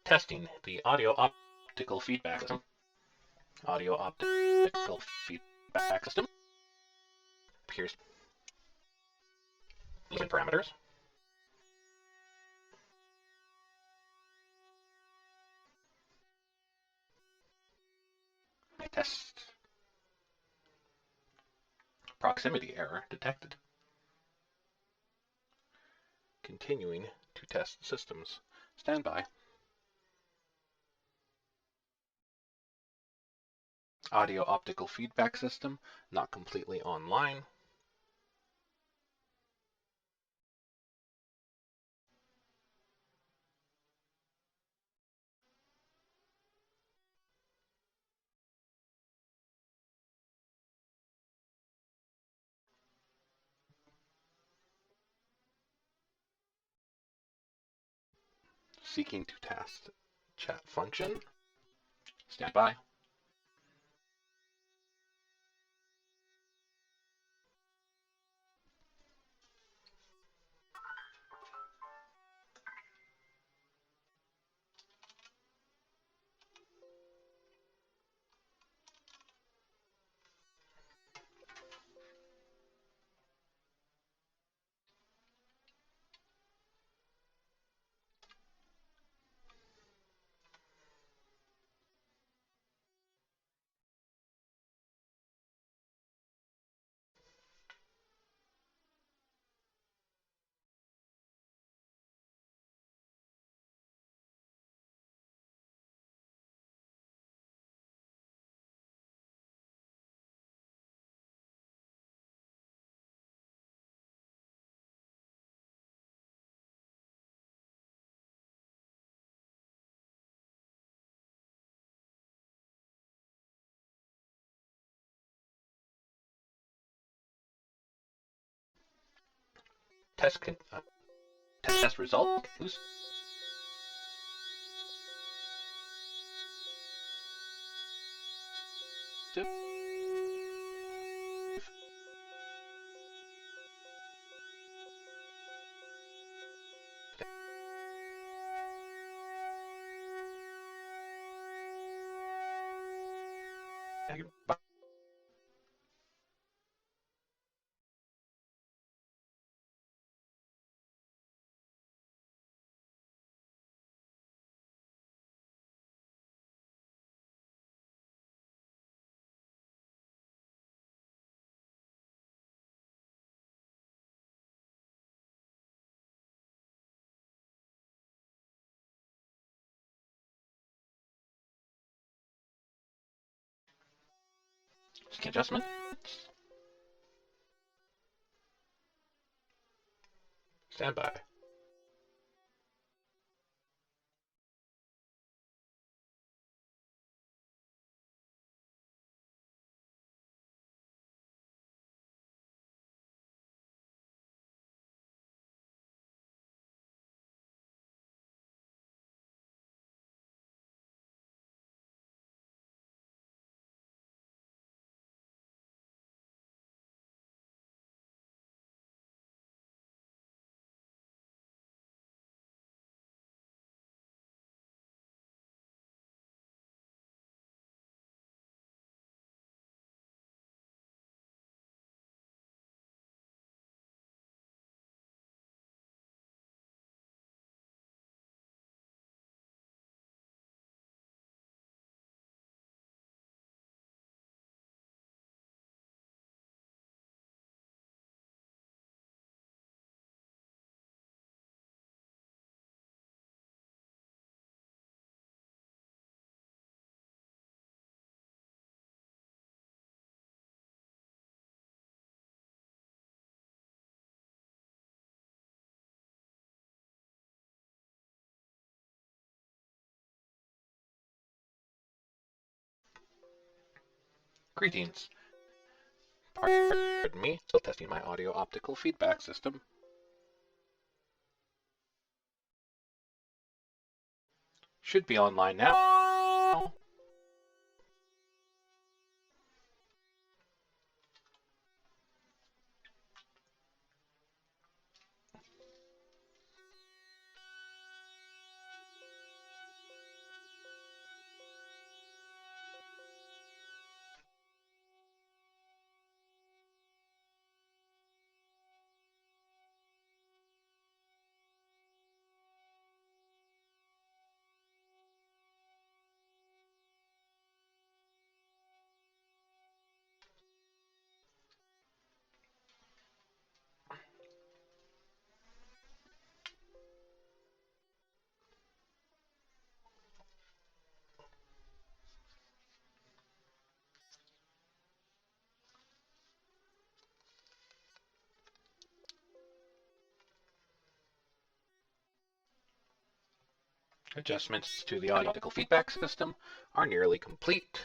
Testing the audio optical feedback system. Audio optical feedback system. Here's parameters. Test. Proximity error detected. Continuing to test systems. Standby. Audio optical feedback system not completely online. Seeking to test chat function. Standby. Test result. Adjustment. Standby. Greetings. Pardon me, still testing my audio optical feedback system. Should be online now. Adjustments to the audio optical feedback system are nearly complete.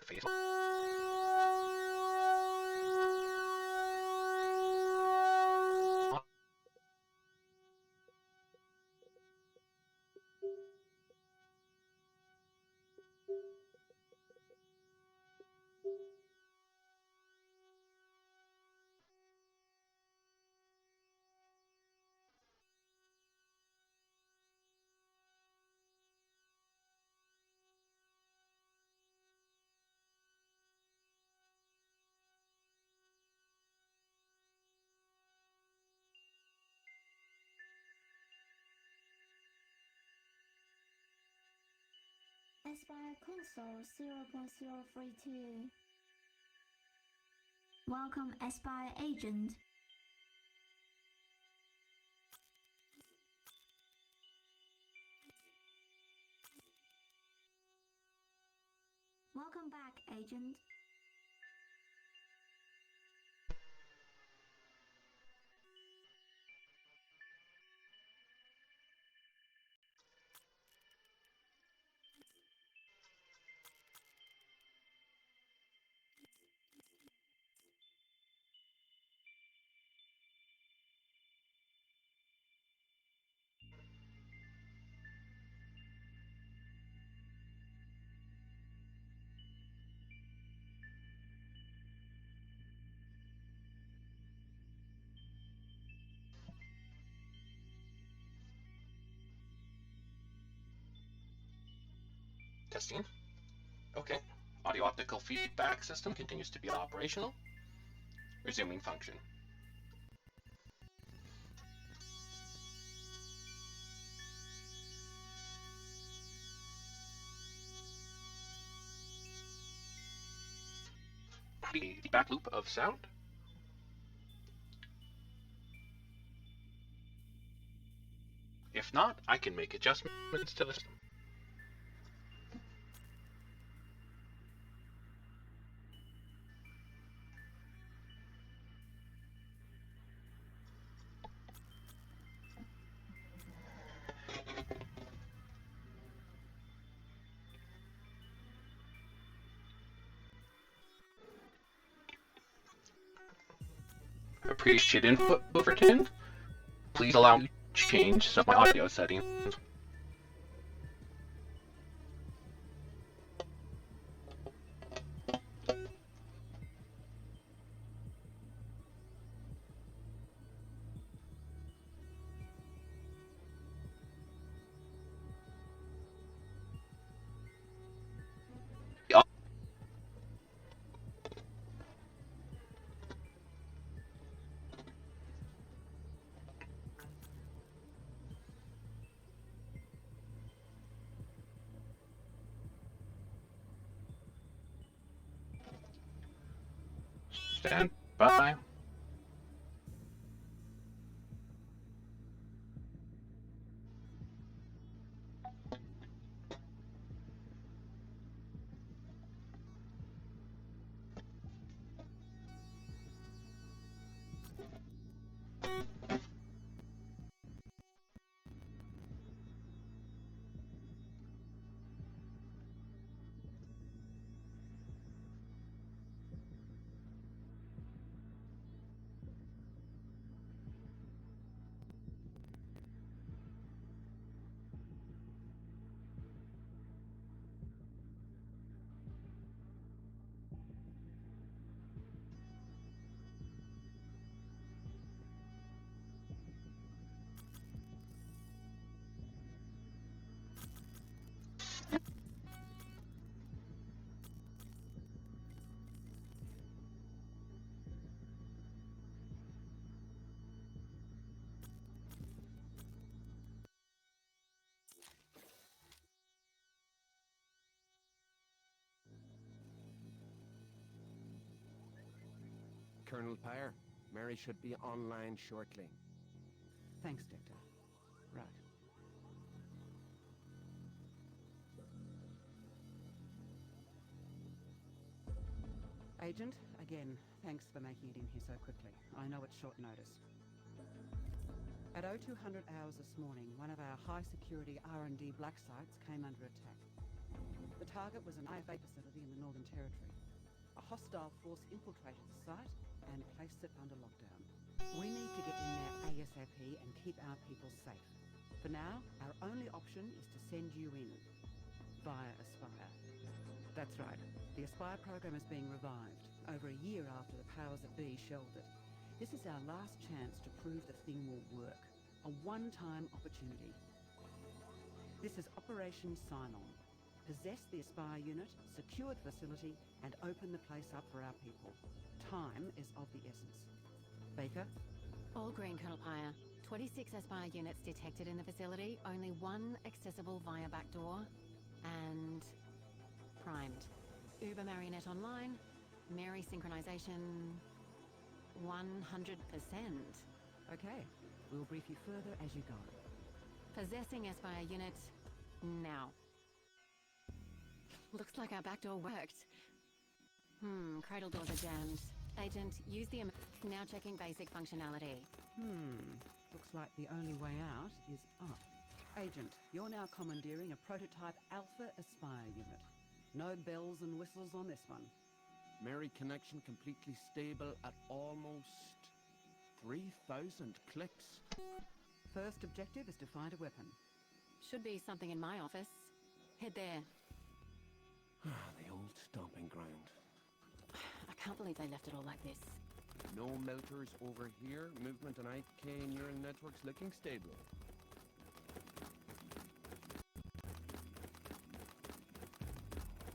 Face. Aspire console 0.032. Welcome Aspire agent. Welcome back, agent. Testing. Okay. Audio optical feedback system continues to be operational. Resuming function. The feedback loop of sound. If not, I can make adjustments to the system. Appreciate input, Overton. Please allow me to change some of my audio settings. Stand by. Colonel Pyre, Mary should be online shortly. Thanks, Doctor. Right. Agent, again, thanks for making it in here so quickly. I know it's short notice. At 0200 hours this morning, one of our high-security R&D black sites came under attack. The target was an IFA facility in the Northern Territory. A hostile force infiltrated the site and placed it under lockdown. We need to get in there ASAP and keep our people safe. For now, our only option is to send you in via Aspire. That's right. The Aspire program is being revived over a year after the powers that be shelved it. This is our last chance to prove the thing will work. A one-time opportunity. This is Operation Sign-On. Possess the Aspire unit, secure the facility, and open the place up for our people. Time is of the essence. Baker? All green, Colonel Pyre. 26 Aspire units detected in the facility, only one accessible via back door, and primed. Uber Marionette online, Mary synchronization 100%. Okay. We'll brief you further as you go. Possessing Aspire unit now. Looks like our back door worked. Cradle doors are jammed. Agent, use the... Now checking basic functionality. Looks like the only way out is up. Agent, you're now commandeering a prototype Alpha Aspire unit. No bells and whistles on this one. Mary connection completely stable at almost 3,000 clicks. First objective is to find a weapon. Should be something in my office. Head there. The old stomping ground. I can't believe they left it all like this. No melters over here. Movement and IK neural networks looking stable.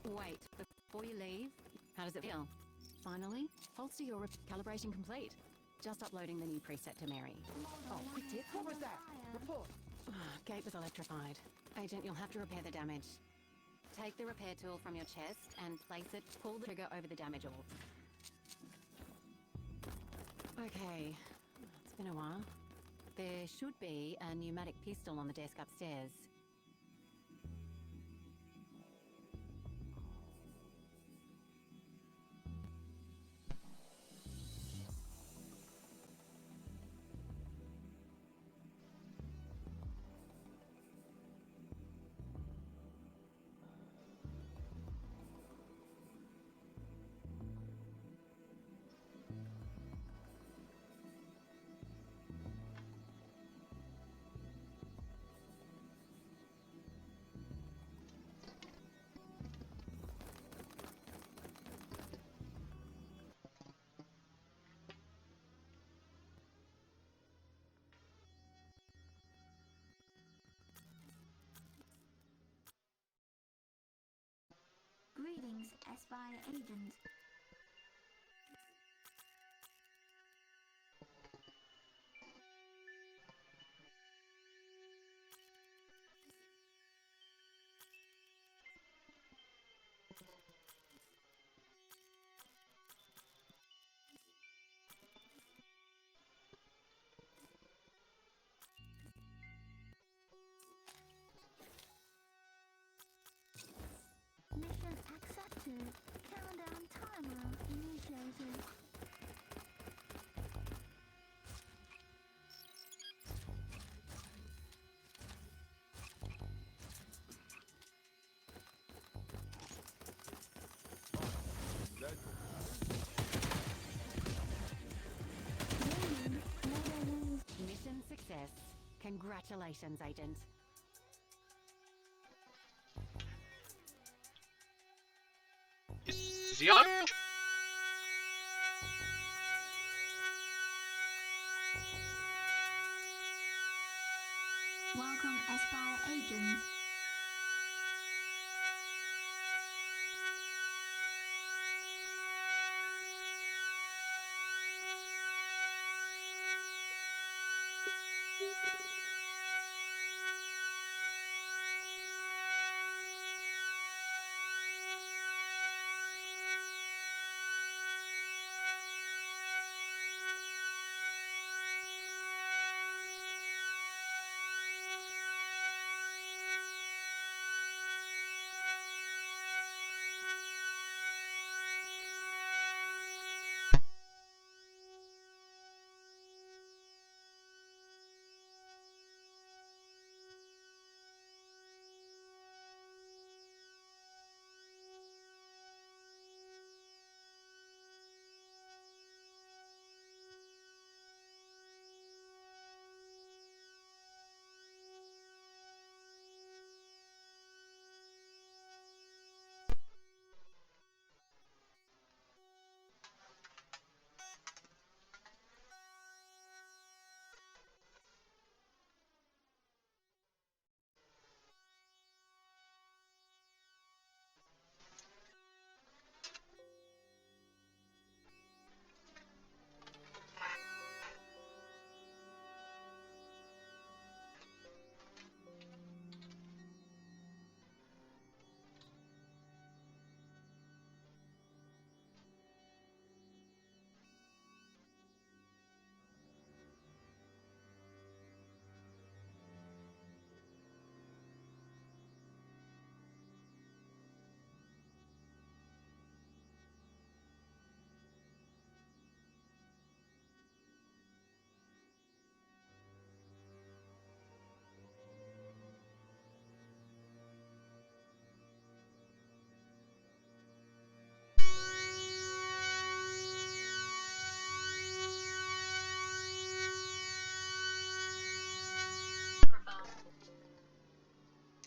Wait, before you leave, how does it feel? Finally, holster your calibration complete. Just uploading the new preset to Mary. Oh, quick tip. What was that? Report. Gate was electrified. Agent, you'll have to repair the damage. Take the repair tool from your chest and place it, pull the trigger over the damage orb. Okay, it's been a while. There should be a pneumatic pistol on the desk upstairs. Greetings, Spy Agent. Mission accepted. Countdown timer initiated. Warning, level Mission success. Congratulations, Agent. Is he on? Welcome, Spy Agent.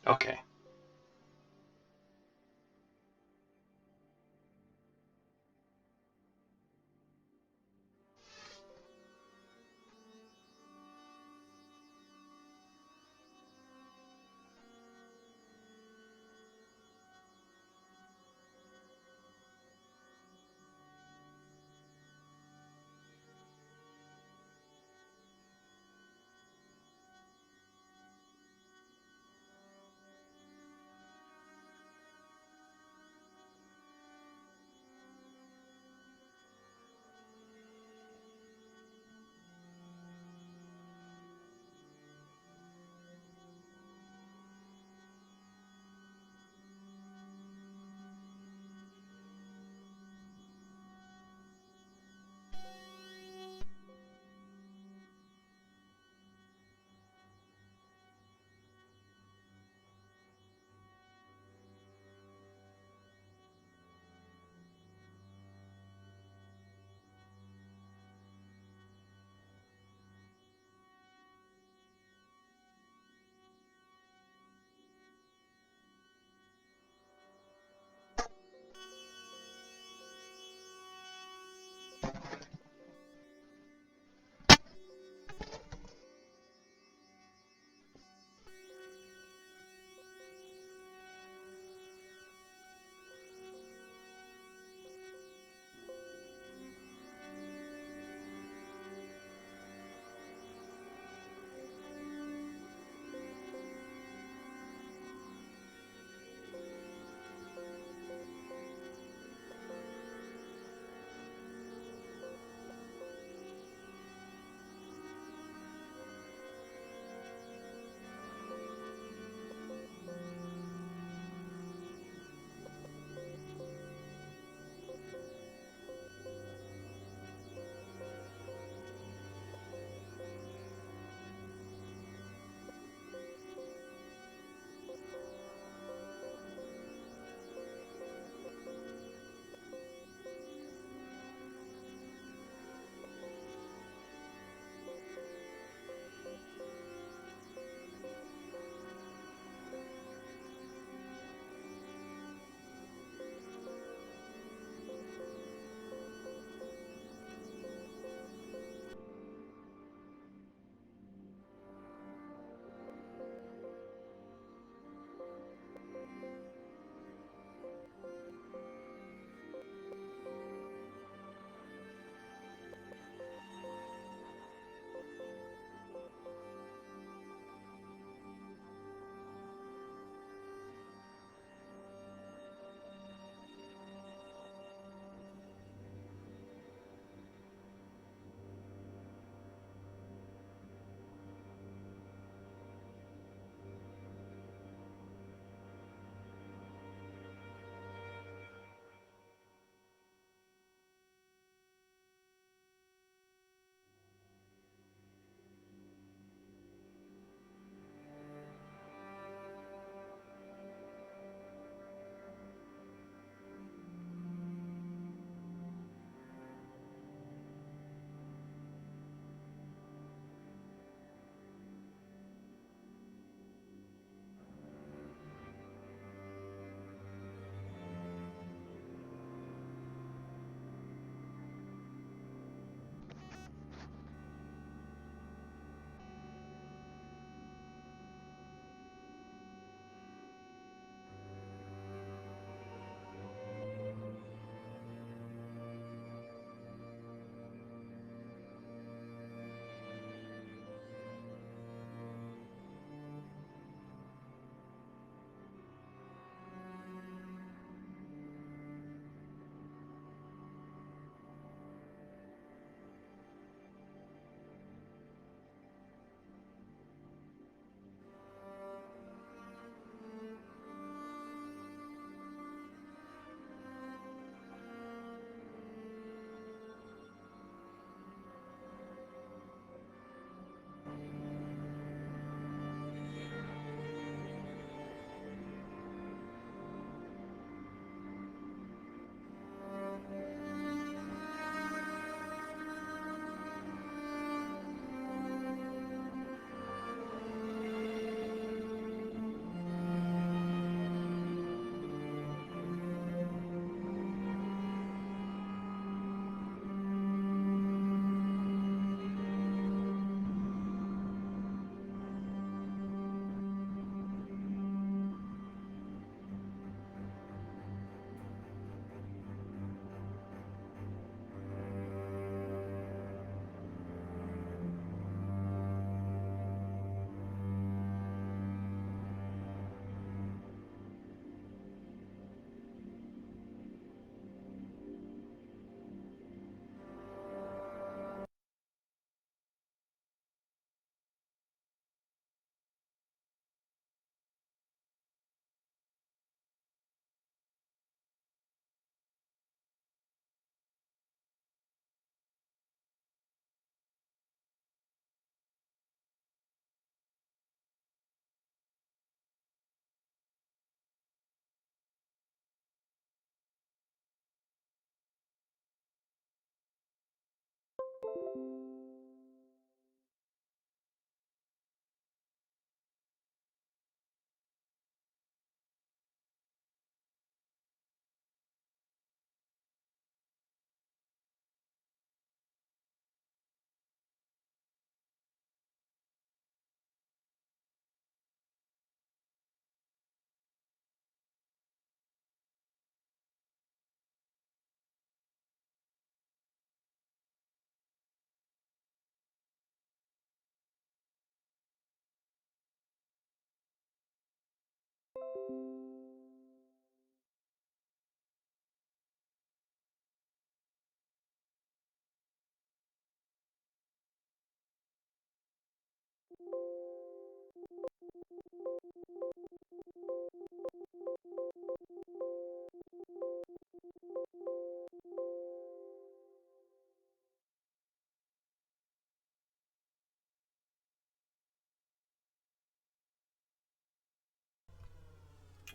Okay.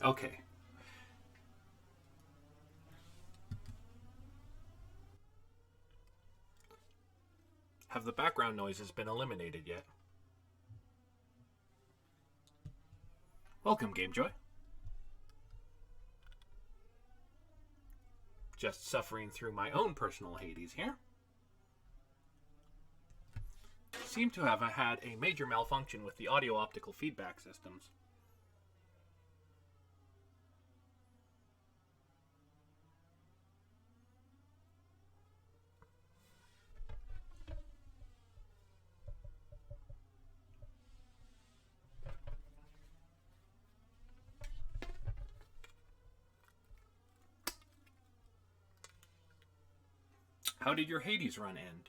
Okay. Have the background noises been eliminated yet? Welcome, GameJoy. Just suffering through my own personal Hades here. Seem to have had a major malfunction with the audio-optical feedback systems. How did your Hades run end?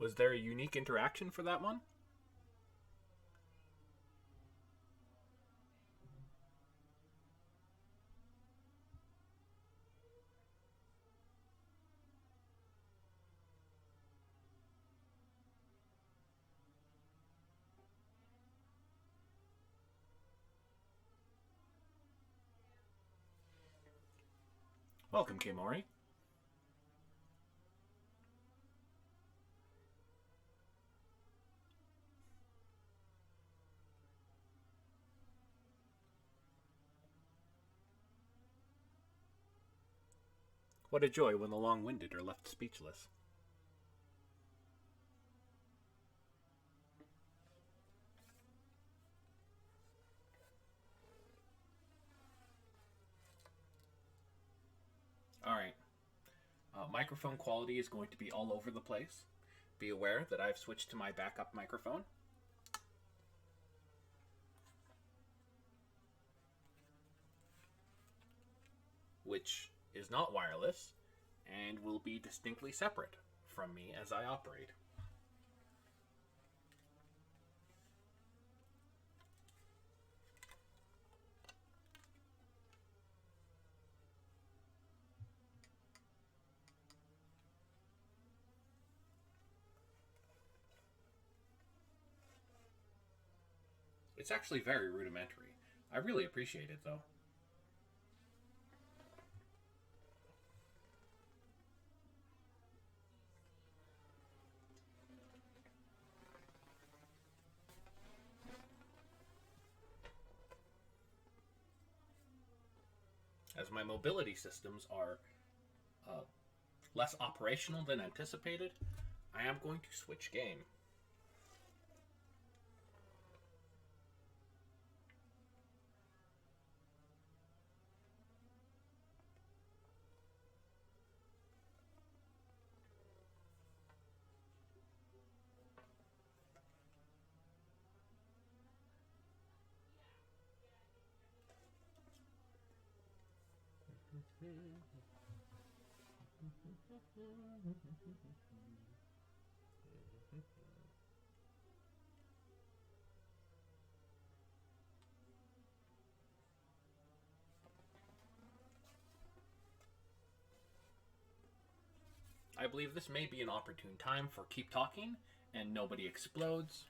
Was there a unique interaction for that one? Welcome, Kimori. What a joy when the long-winded are left speechless. Alright. Microphone quality is going to be all over the place. Be aware that I've switched to my backup microphone. Which is not wireless and will be distinctly separate from me as I operate. It's actually very rudimentary. I really appreciate it, though. As my mobility systems are less operational than anticipated, I am going to switch game. I believe this may be an opportune time for keep talking and nobody explodes.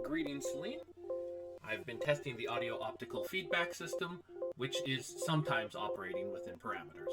Greetings, Celine. I've been testing the audio optical feedback system, which is sometimes operating within parameters.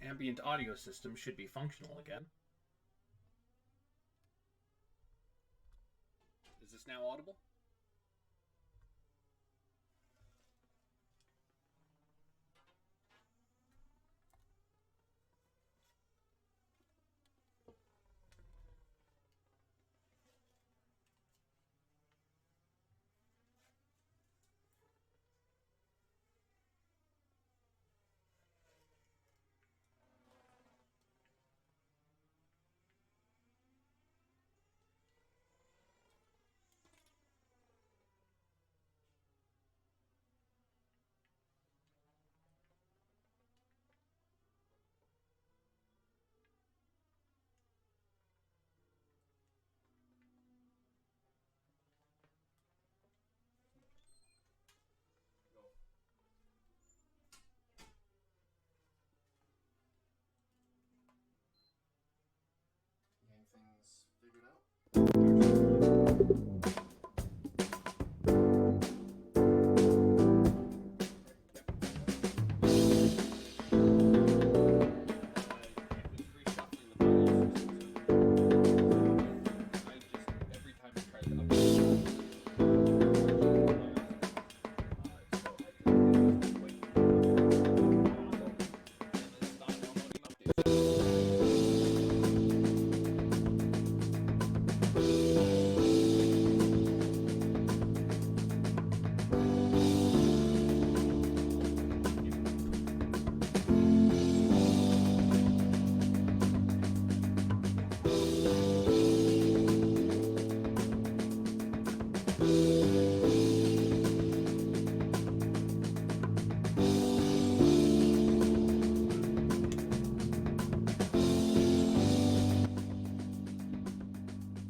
Ambient audio system should be functional again. Is this now audible? Getting things figured out.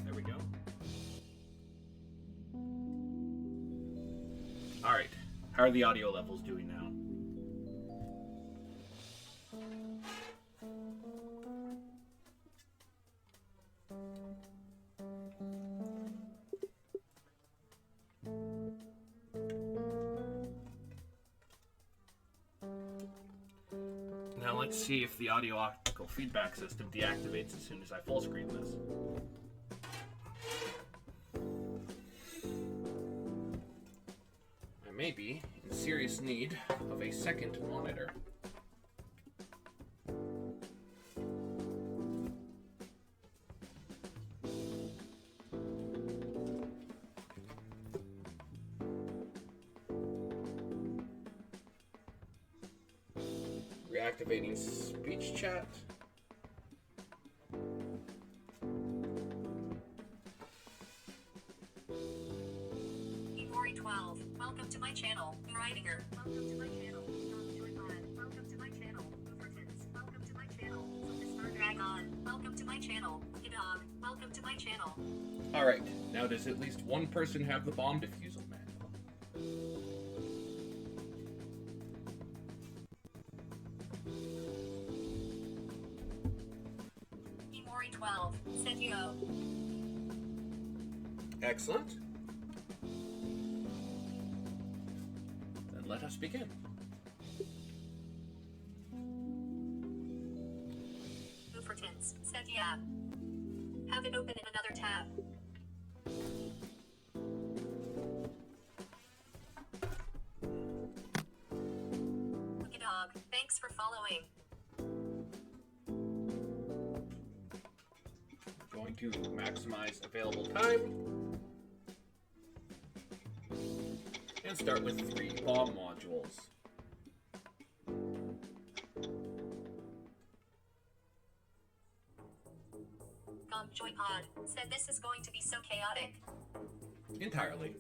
There we go. Alright, how are the audio levels doing now? Now let's see if the audio optical feedback system deactivates as soon as I full screen this. I may be in serious need of a second monitor. Reactivating speech chat. E412, welcome to my channel. Ridinger, welcome to my channel. Welcome to my channel. Overtons, welcome to my channel. Superstar Dragon, welcome to my channel. Dog, welcome to my channel. Alright, now does at least one person have the bomb defusal manual? Emori 12, said yo. Excellent. Then let us begin. Ufertins, said yeah. Have it open in another tab. Looky dog, thanks for following. Going to maximize available time. And start with 3 bomb modules. Joypod said this is going to be so chaotic. Entirely.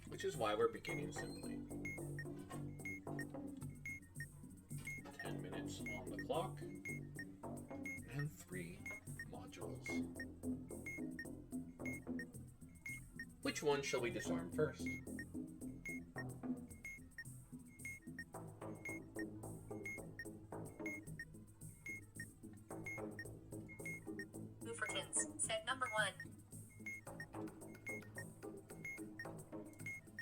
Which is why we're beginning simply. 10 minutes on the clock. And 3 modules. Which one shall we disarm first? Ufertins said number 1.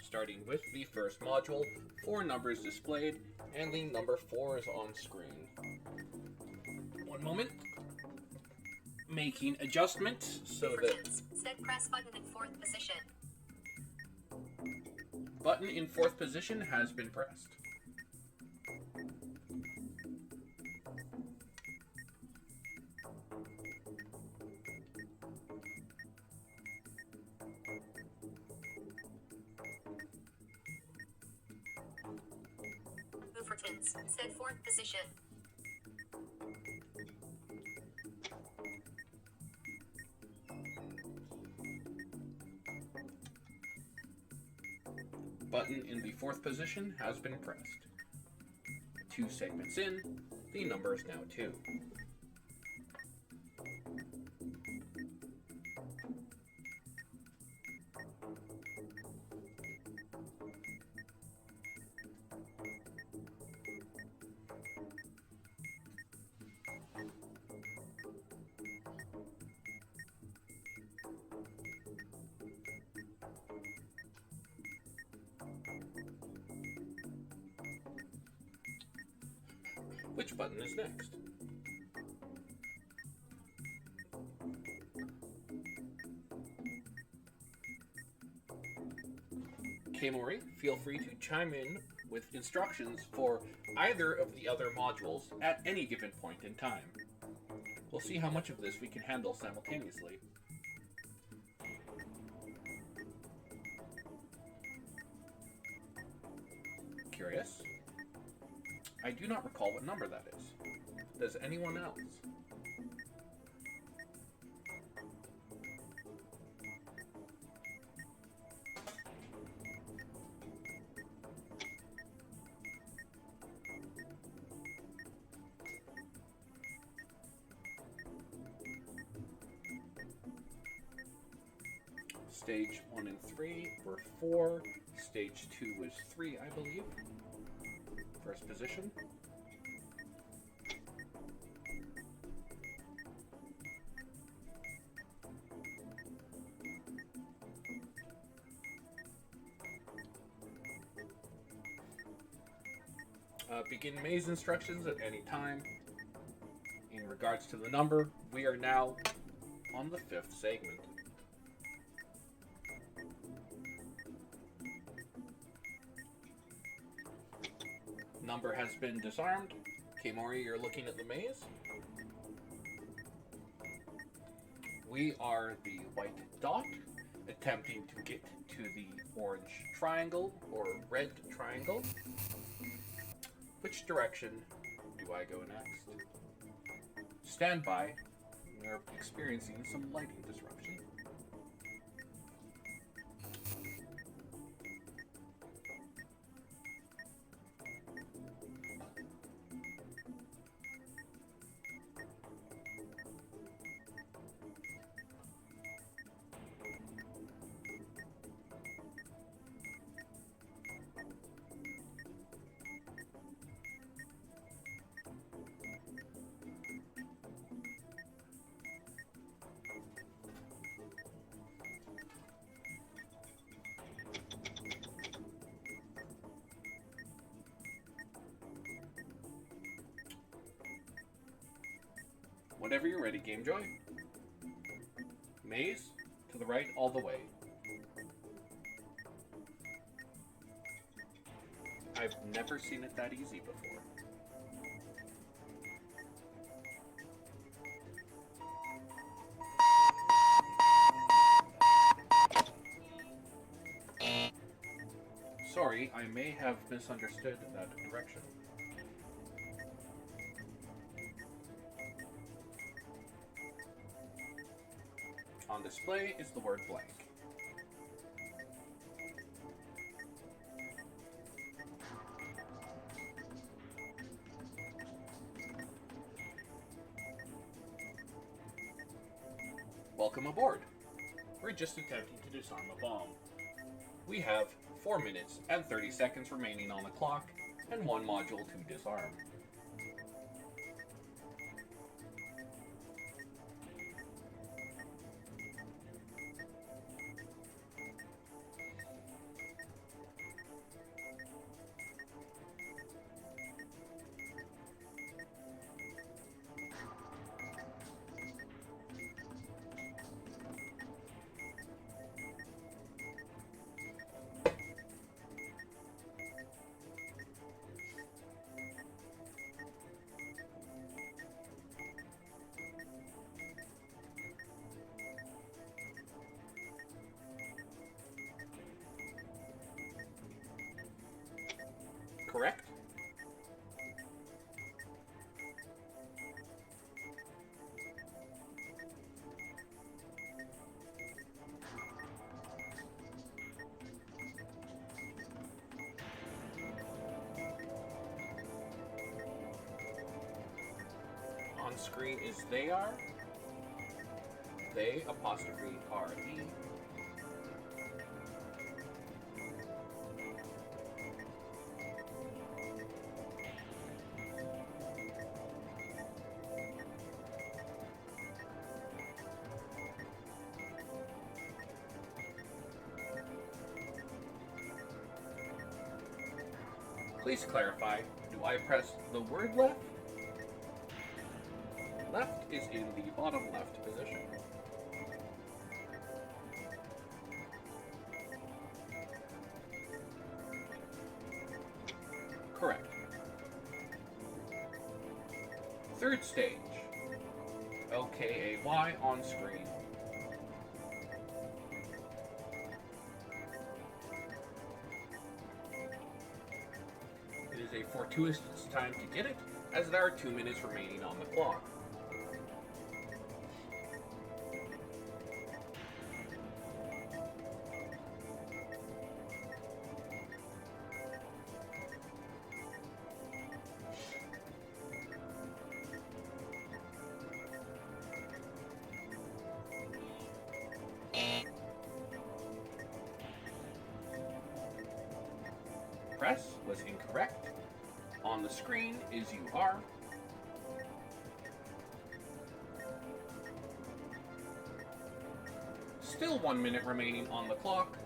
Starting with the first module, 4 numbers displayed, and the number 4 is on screen. One moment. Making adjustments so that Ufertins said press button in 4th position. button in 4th position has been pressed. Ufertins said 4th position. Button in the 4th position has been pressed. 2 segments in, the number is now 2. Which button is next? K-Mori, feel free to chime in with instructions for either of the other modules at any given point in time. We'll see how much of this we can handle simultaneously. Curious? I do not recall what number that is. Does anyone else? Stage 1 and 3 were 4. Stage 2 was 3, I believe. First position. Begin maze instructions at any time. In regards to the number, we are now on the 5th segment. Number has been disarmed. K-Mori, you're looking at the maze. We are the white dot, attempting to get to the orange triangle, or red triangle. Which direction do I go next? Stand by. We are experiencing some lighting disruption. Whenever you're ready, GameJoy. Maze, to the right all the way. I've never seen it that easy before. Sorry, I may have misunderstood that direction. On display is the word blank. Welcome aboard. We're just attempting to disarm a bomb. We have 4 minutes and 30 seconds remaining on the clock and 1 module to disarm. Correct? On screen is they are. They apostrophe R-E. Please clarify, do I press the word left? Left is in the bottom left position. Correct. Third stage. LKAY on screen. It is a fortuitous time to get it, as there are 2 minutes remaining on the clock. Press was incorrect. On the screen is you are. Still 1 minute remaining on the clock.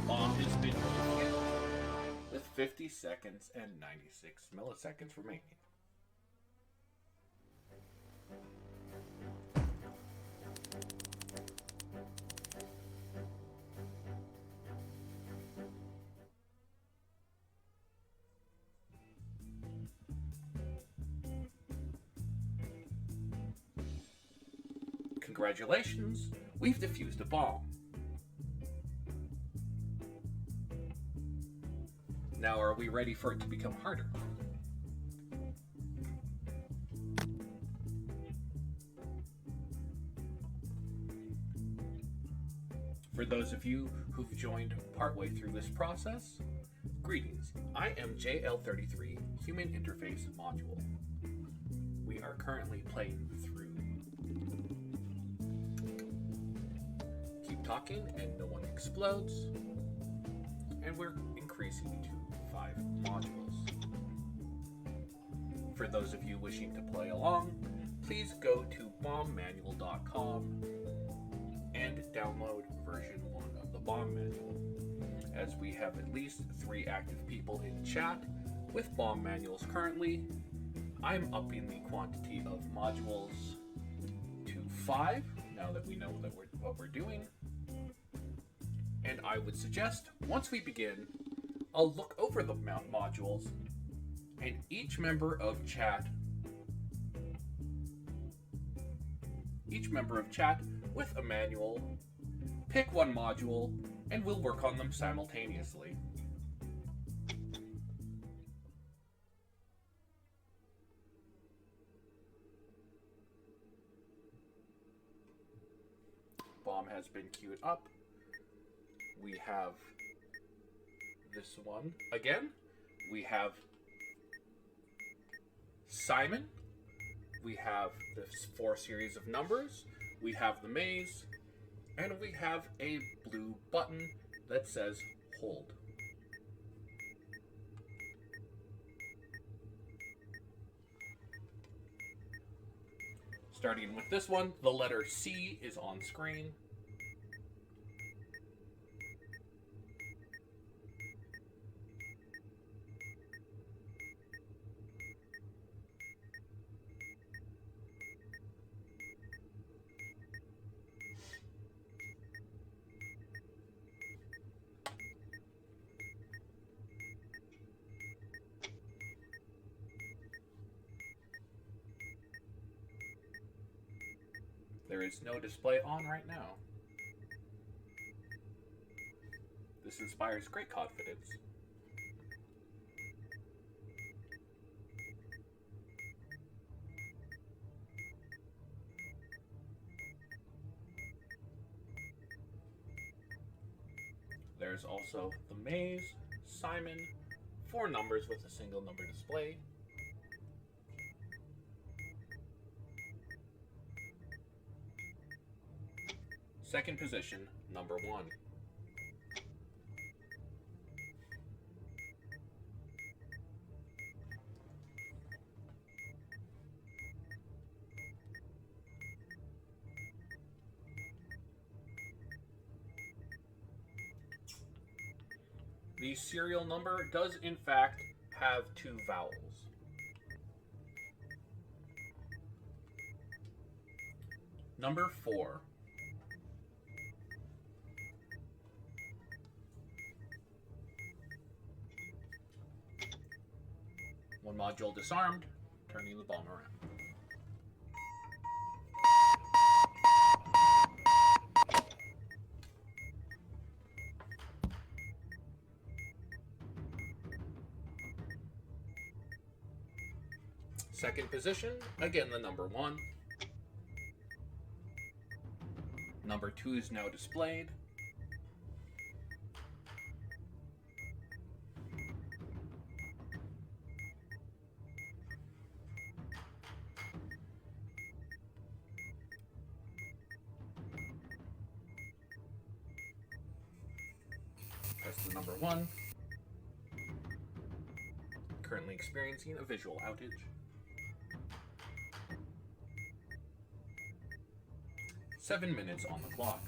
Bomb has been defused with 50 seconds and 96 milliseconds remaining. Congratulations, we've defused a bomb. Now, are we ready for it to become harder? For those of you who've joined partway through this process, greetings. I am JL-33 Human Interface Module. We are currently playing through Keep Talking and No One Explodes, and we're increasing to 5 modules. For those of you wishing to play along, please go to bombmanual.com and download version 1 of the bomb manual, as we have at least 3 active people in chat with bomb manuals currently. I'm upping the quantity of modules to 5 now that we know that what we're doing. And I would suggest, once we begin, I'll look over the modules, and each member of chat with a manual, pick one module, and we'll work on them simultaneously. Bomb has been queued up. We have this one again. We have Simon. We have the 4 series of numbers. We have the maze. And we have a blue button that says hold. Starting with this one, the letter C is on screen. There is no display on right now. This inspires great confidence. There's also the maze, Simon, 4 numbers with a single number display. Second position, number 1. The serial number does in fact have 2 vowels. Number 4. One module disarmed, turning the bomb around. Second position, again the number 1. Number 2 is now displayed. Press the number 1. Currently experiencing a visual outage. Seven minutes on the clock.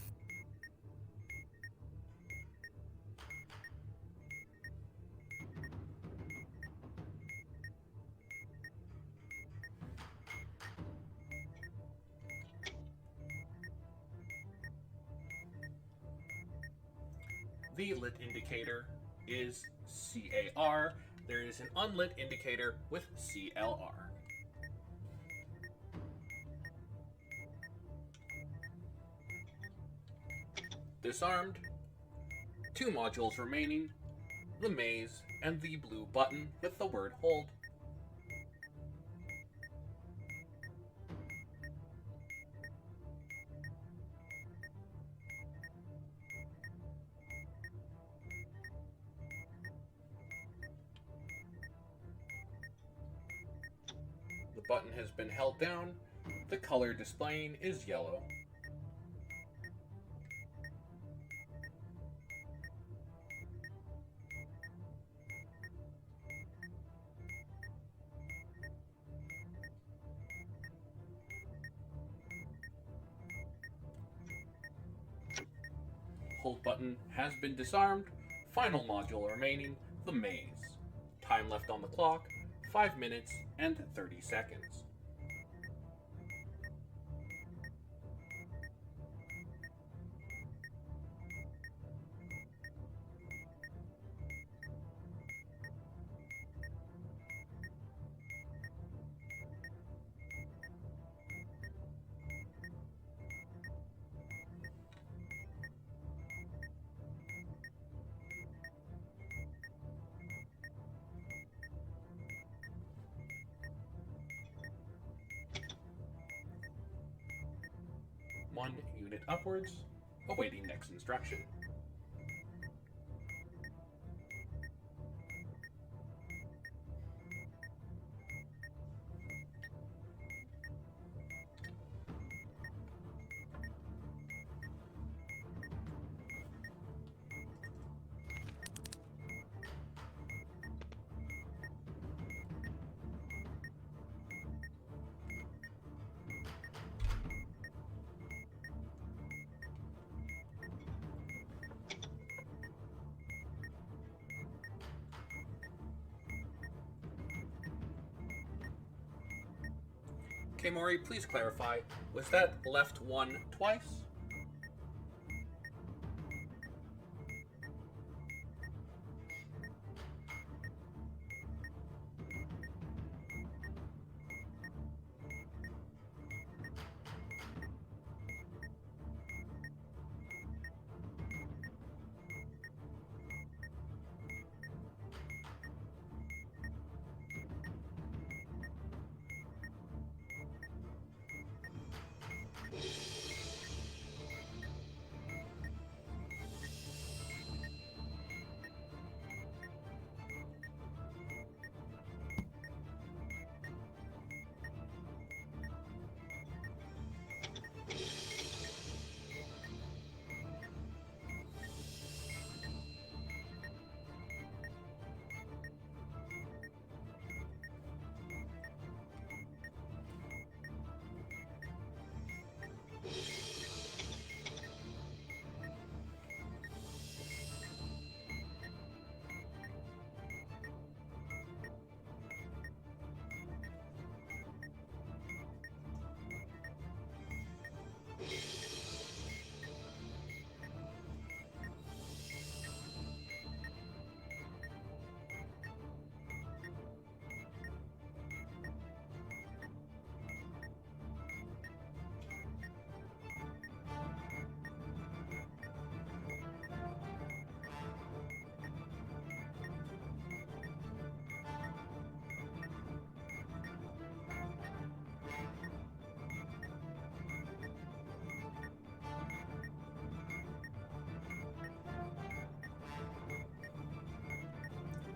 The lit indicator is CAR. There is an unlit indicator with CLR. Disarmed. 2 modules remaining. The maze and the blue button with the word hold. The button has been held down. The color displaying is yellow. hold button has been disarmed. Final module remaining, the maze. Time left on the clock, 5 minutes and 30 seconds. One unit upwards, awaiting next instruction. Okay, Maury, please clarify. Was that left one twice?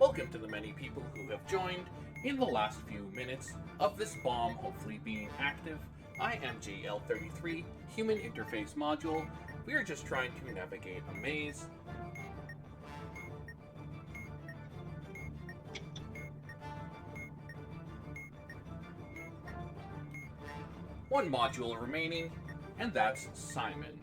Welcome to the many people who have joined in the last few minutes of this bomb hopefully being active. I am JL-33, Human Interface Module. We are just trying to navigate a maze. One module remaining, and that's Simon.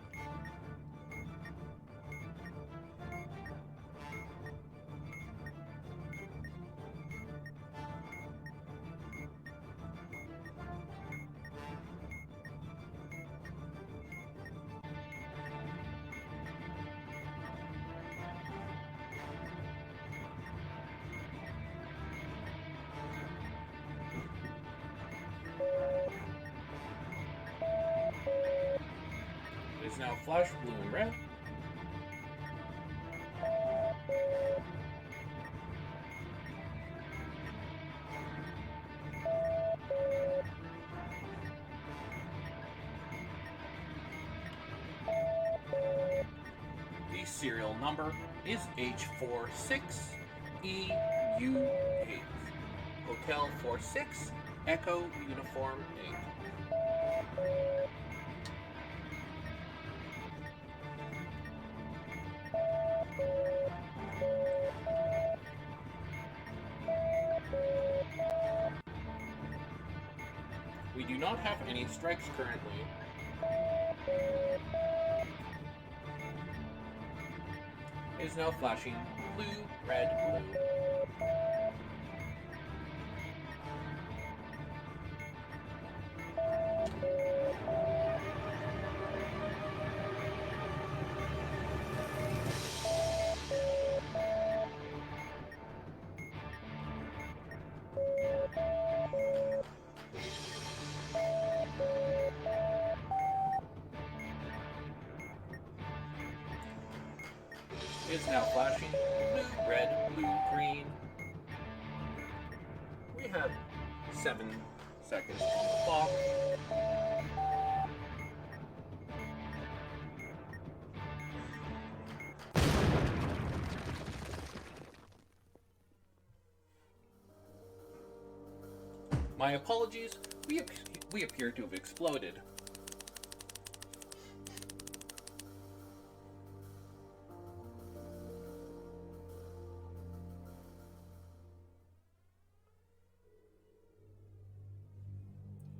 It is now flash blue and red. The serial number is H46EU8. Hotel 46, Echo Uniform 8. We do not have any strikes currently. is now flashing blue, red, blue. Is now flashing blue, red, blue, green. We have 7 seconds on the clock. My apologies, we appear to have exploded.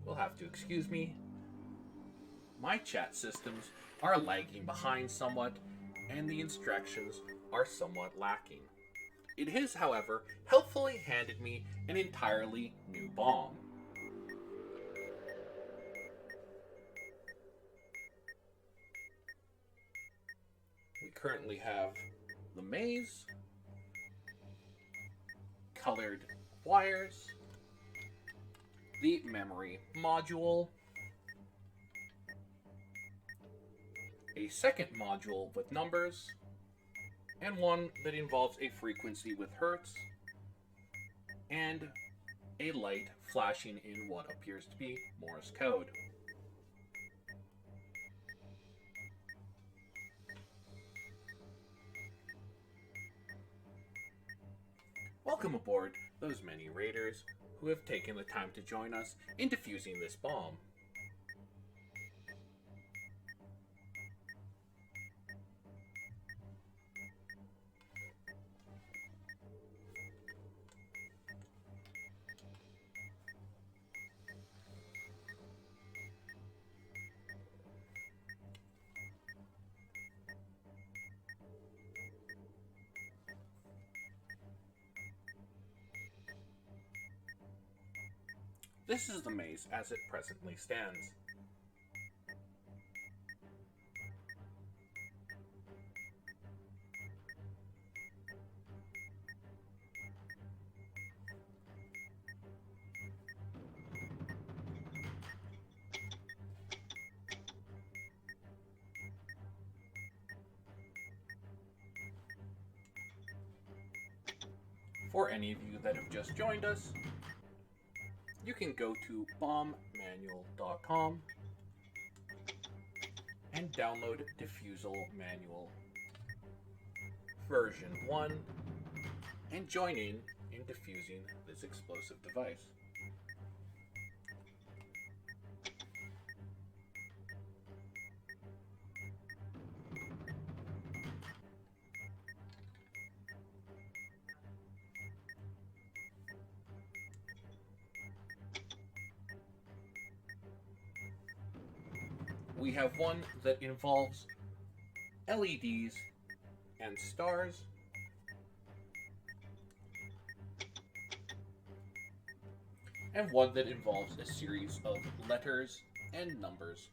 You'll have to excuse me. My chat systems are lagging behind somewhat, and the instructions are somewhat lacking. It has, however, helpfully handed me an entirely new bomb. We currently have the maze, colored wires, the memory module, a second module with numbers, and one that involves a frequency with hertz, and a light flashing in what appears to be Morse code. Welcome aboard those many raiders who have taken the time to join us in defusing this bomb. This is the maze as it presently stands. For any of you that have just joined us, you can go to bombmanual.com and download Diffusal Manual version 1 and join in diffusing this explosive device. We have one that involves LEDs and stars, and one that involves a series of letters and numbers.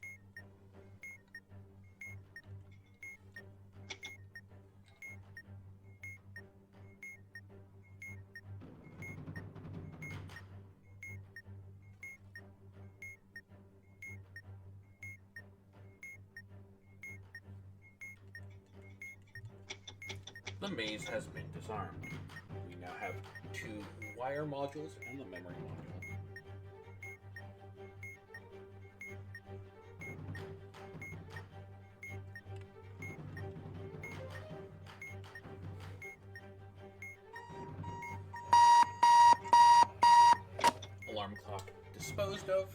The maze has been disarmed. We now have 2 wire modules and the memory module. Alarm clock disposed of.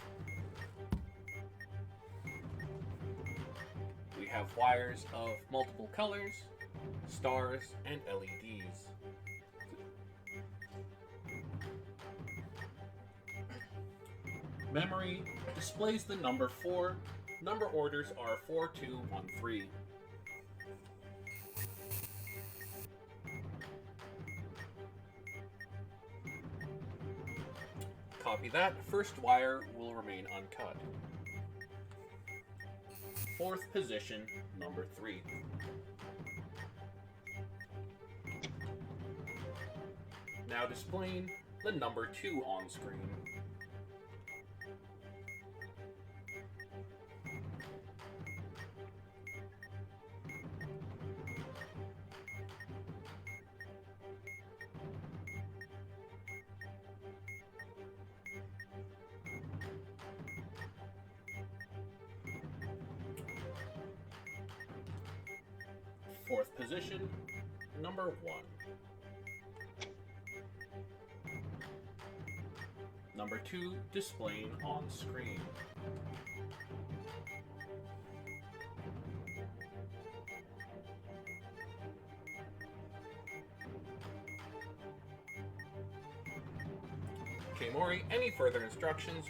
We have wires of multiple colors, stars, and LEDs. Memory displays the number 4. Number orders are 4213. Copy that. First wire will remain uncut. Fourth position, number 3. Now displaying the number 2 on screen. Fourth position, number 1. Number 2 displaying on screen. Okay, Maury, any further instructions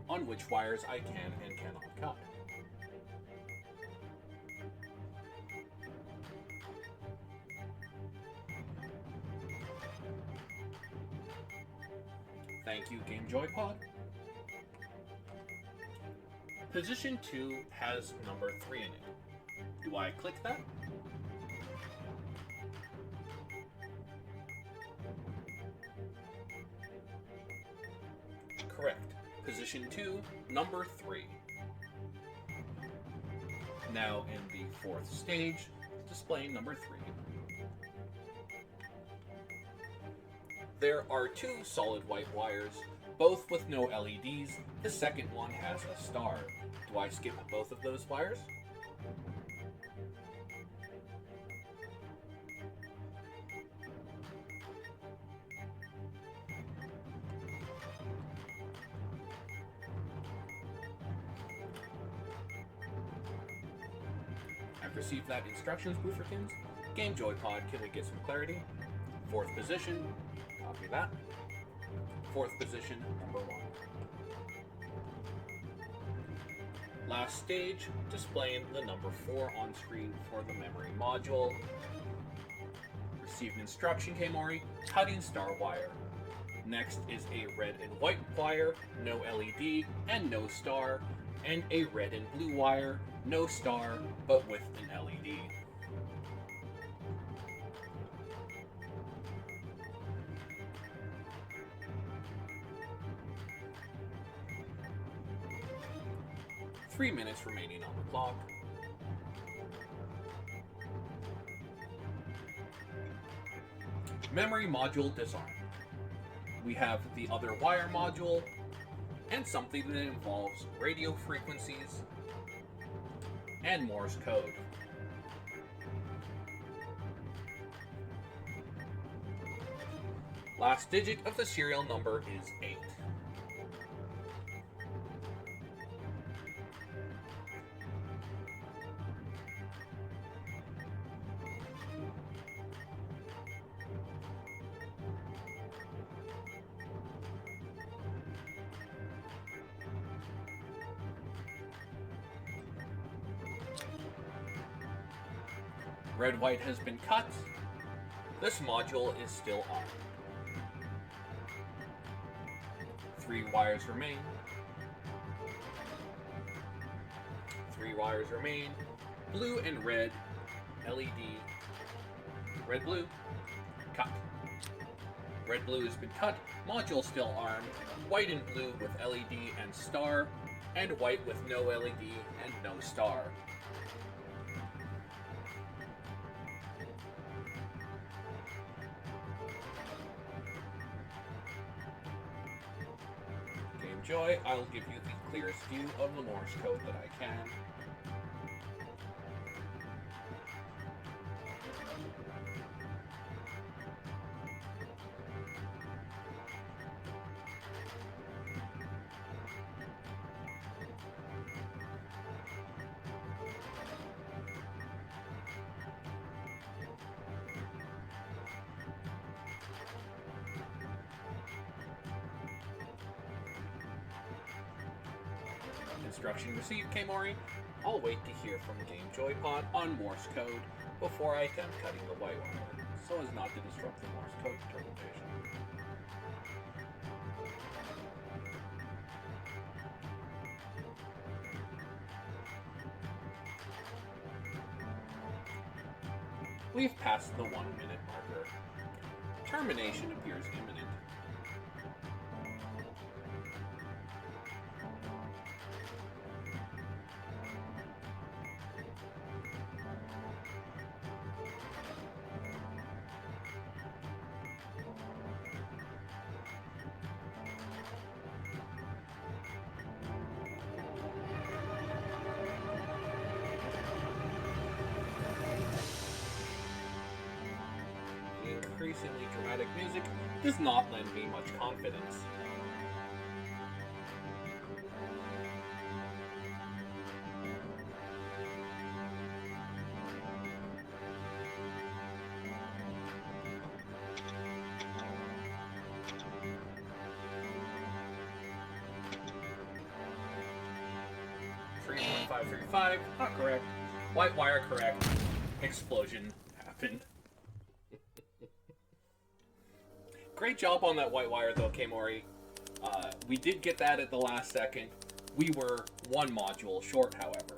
on which wires I can and cannot cut? Thank you, Game Joy Pod. Position 2 has number 3 in it. Do I click that? Correct. Position 2, number 3. Now in the 4th stage, displaying number 3. There are 2 solid white wires, both with no LEDs. The second one has a star. Do I skip both of those wires? I've received that instructions, Booferkins. Game Joy Pod, can we get some clarity? 4th position, copy that. 4th position, number 1. Last stage, displaying the number 4 on screen for the memory module. Received instruction, K-Mori, cutting star wire. Next is a red and white wire, no LED and no star, and a red and blue wire, no star, but with an LED. Three minutes remaining on the clock. Memory module disarmed. We have the other wire module and something that involves radio frequencies and Morse code. Last digit of the serial number is 8. Red white has been cut. This module is still on. 3 wires remain. 3 wires remain. Blue and red, LED. Red blue, cut. Red blue has been cut. Module still armed. White and blue with LED and star. And white with no LED and no star. Joy, I'll give you the clearest view of the Morse code that I can. Instruction received, K-Mori. I'll wait to hear from Game Joy Pod on Morse code before I attempt cutting the white wire, so as not to disrupt the Morse code interpretation. We've passed the 1 minute marker. Termination appears imminent. Increasingly dramatic music does not lend me much confidence. .535, not correct. White wire correct. Explosion happened. Great job on that white wire though, K-Mori. We did get that at the last second. We were 1 module short, however.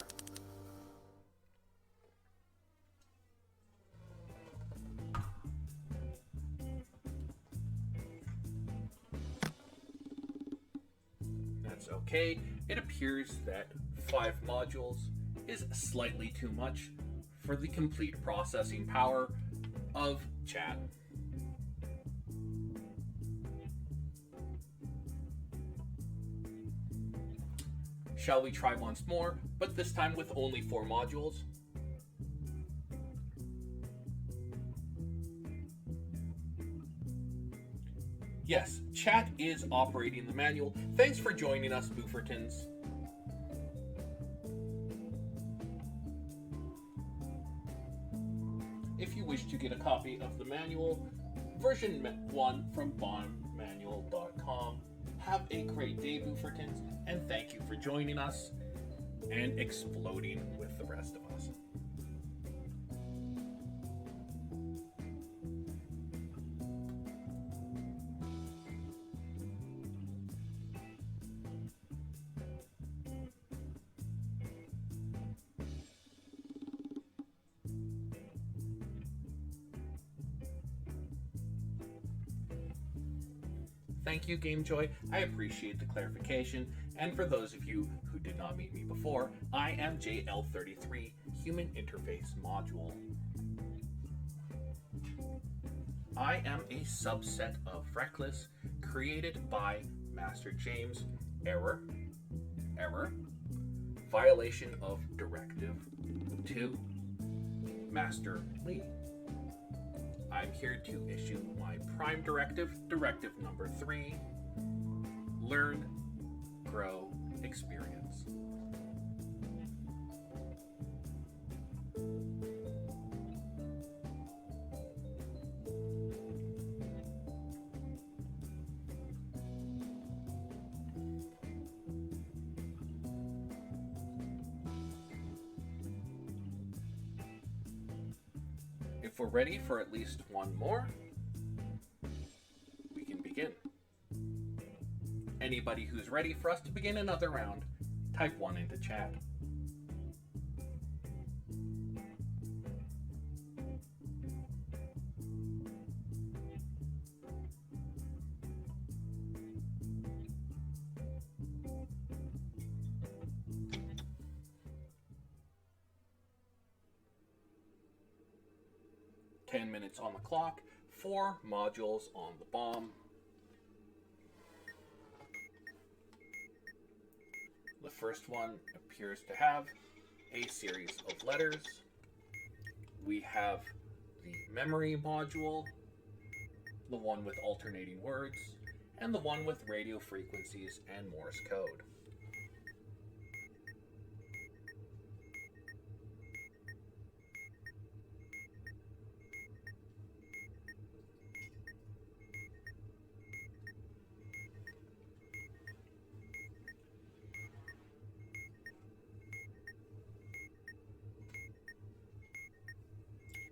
That's okay. It appears that 5 modules is slightly too much for the complete processing power of chat. Shall we try once more, but this time with only 4 modules? Yes, chat is operating the manual. Thanks for joining us, Boofertons. If you wish to get a copy of the manual, version 1 from bondmanual.com. Have a great day, Boofertons, and thank you for joining us and exploding with the rest of us. Thank you, GameJoy. I appreciate the clarification. And for those of you who did not meet me before, I am JL-33 Human Interface Module. I am a subset of Reckless created by Master James. Error. Violation of Directive 2. Master Lee. I'm here to issue my prime directive, directive number 3, learn, grow, experience. If we're ready for at least one more, we can begin. Anybody who's ready for us to begin another round, type 1 into chat. Minutes on the clock, 4 modules on the bomb. The first one appears to have a series of letters. We have the memory module, the one with alternating words, and the one with radio frequencies and Morse code.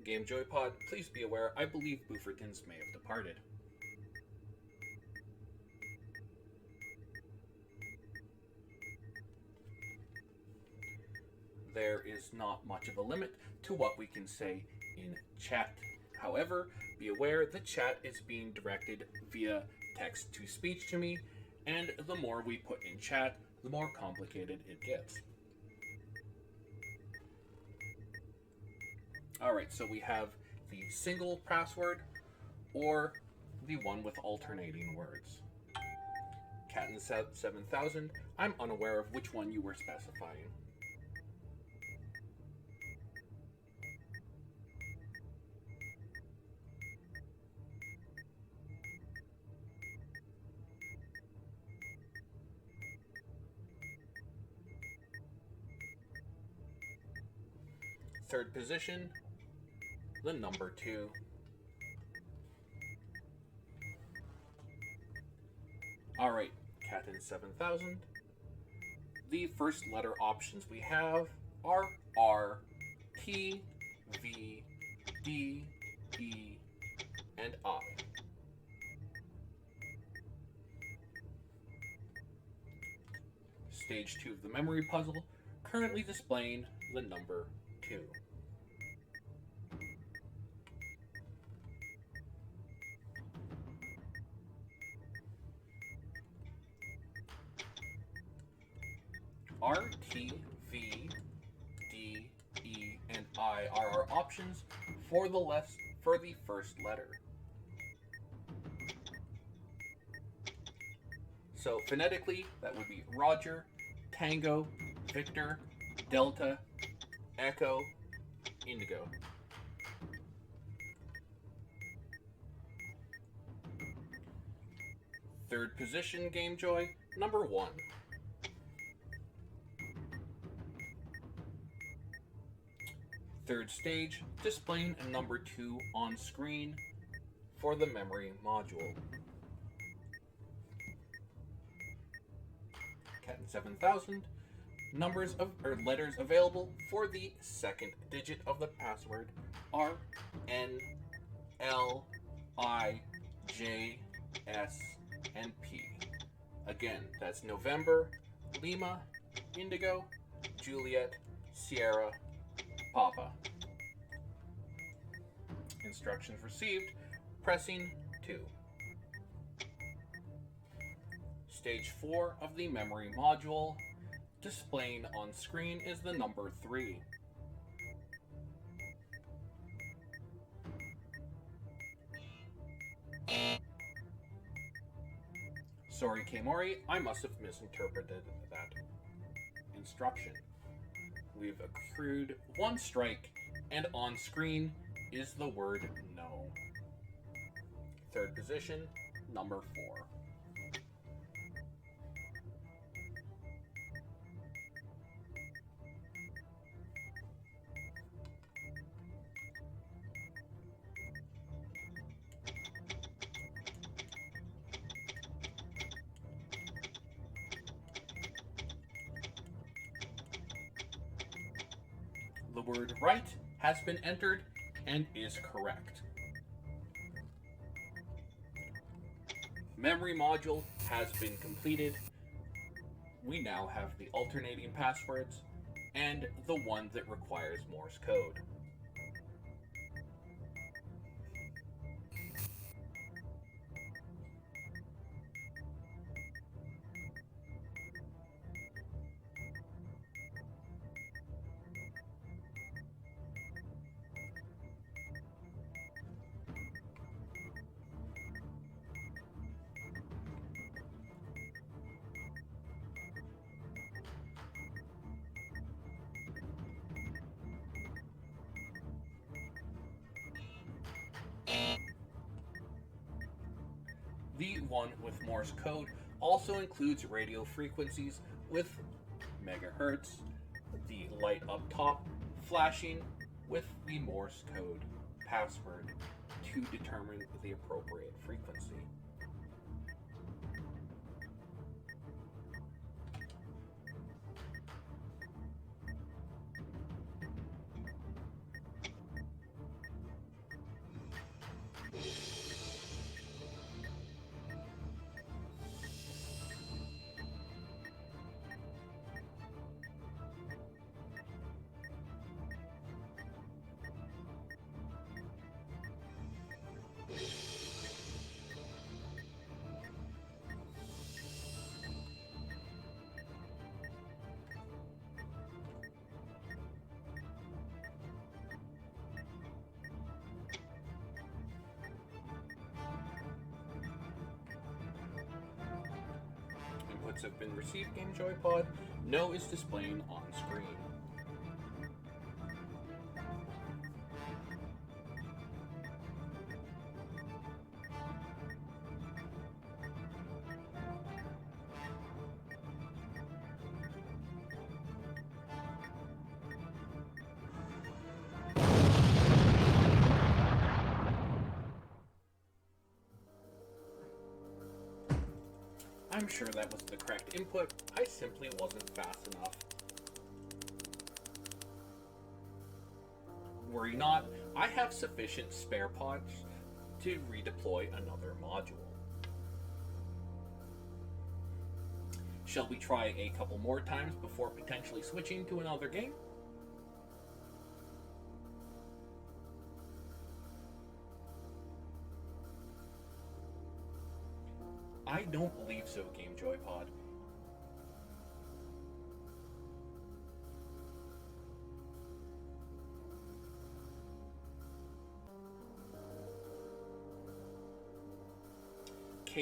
GameJoy Pod, please be aware, I believe Boofertons may have departed. There is not much of a limit to what we can say in chat. However, be aware the chat is being directed via text-to-speech to me, and the more we put in chat, the more complicated it gets. Alright, so we have the single password or the one with alternating words. Captain7000, I'm unaware of which one you were specifying. Third position, the number 2. Alright, Captain7000. The first letter options we have are R, T, V, D, E, and I. Stage 2 of the memory puzzle, currently displaying the number 2. R, T, V, D, E, and I are our options for the first letter. So phonetically, that would be Roger, Tango, Victor, Delta, Echo, Indigo. Third position, Game Joy, number 1. Third stage, displaying a number 2 on screen for the memory module. Captain7000, letters available for the second digit of the password are N, L, I, J, S, and P. Again, that's November, Lima, Indigo, Juliet, Sierra, Papa. Instructions received, pressing 2. Stage 4 of the memory module, displaying on screen is the number 3. Sorry, Kmori, I must have misinterpreted that instruction. We've accrued 1 strike, and on screen is the word no. Third position, number 4. The word right has been entered and is correct. Memory module has been completed. We now have the alternating passwords and the one that requires Morse code. The one with Morse code also includes radio frequencies with megahertz, the light up top flashing with the Morse code password to determine the appropriate frequency. inputs have been received, Game Joy Pod. No is displaying on screen. I'm sure that was the correct input. I simply wasn't fast enough. Worry not, I have sufficient spare parts to redeploy another module. Shall we try a couple more times before potentially switching to another game? I don't believe so, Game Joy Pod.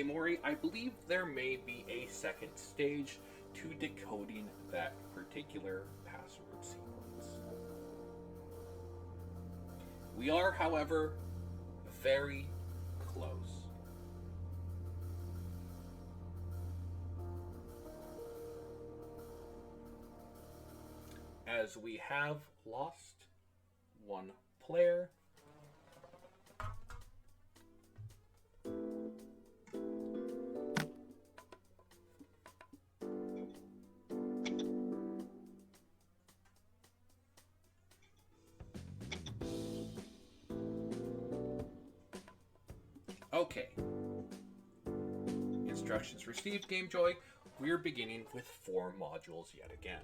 Mori, I believe there may be a second stage to decoding that particular password sequence. We are, however, very close. As we have lost one player. Okay. Instructions received, Game Joy. We're beginning with 4 modules yet again.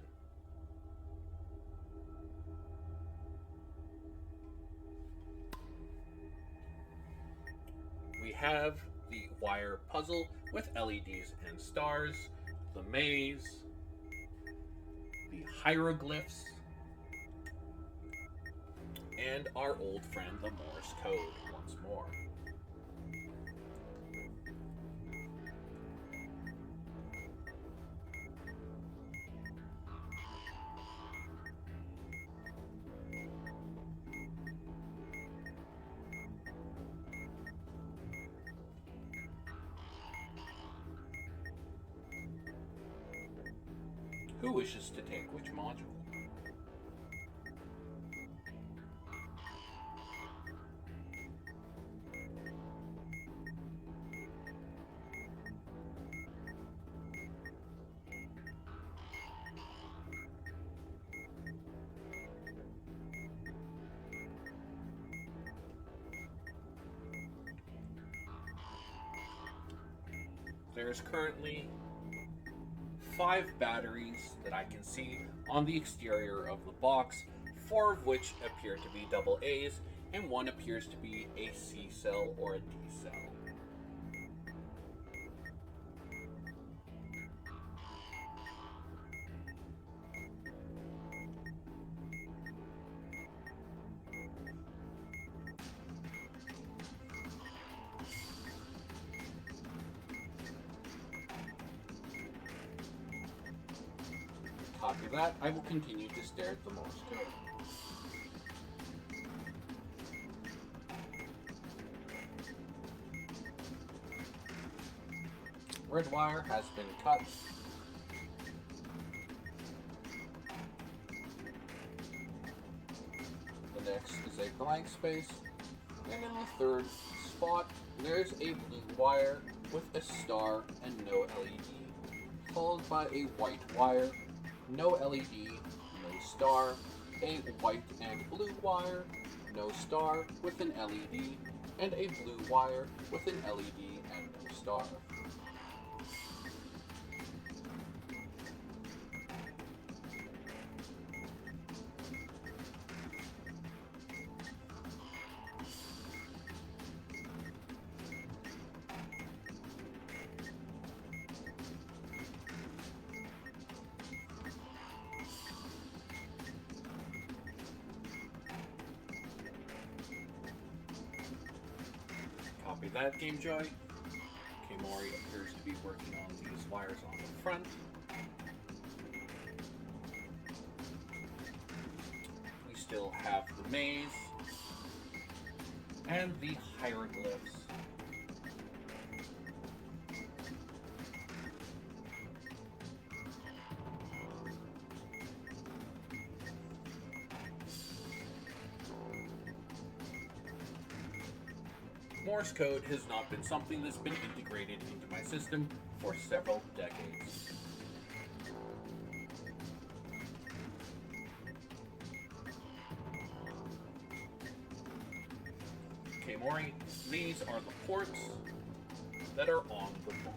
We have the wire puzzle with LEDs and stars, the maze, the hieroglyphs, and our old friend the Morse code once more. Who wishes to take which module? There's currently 5 batteries that I can see on the exterior of the box, 4 of which appear to be double A's, and 1 appears to be a C cell or a D cell. Copy that. I will continue to stare at the Morse code. Red wire has been cut. The next is a blank space. And in the third spot, there's a blue wire with a star and no LED, followed by a white wire, no LED, no star, a white and blue wire, no star with an LED, and a blue wire with an LED and no star. Copy that, Game Joy. Okay, more. Kamori appears to be working on these wires on the front. We still have the maze and the hieroglyphs. Morse code has not been something that's been integrated into my system for several decades. Okay, Maury, these are the ports that are on the bomb.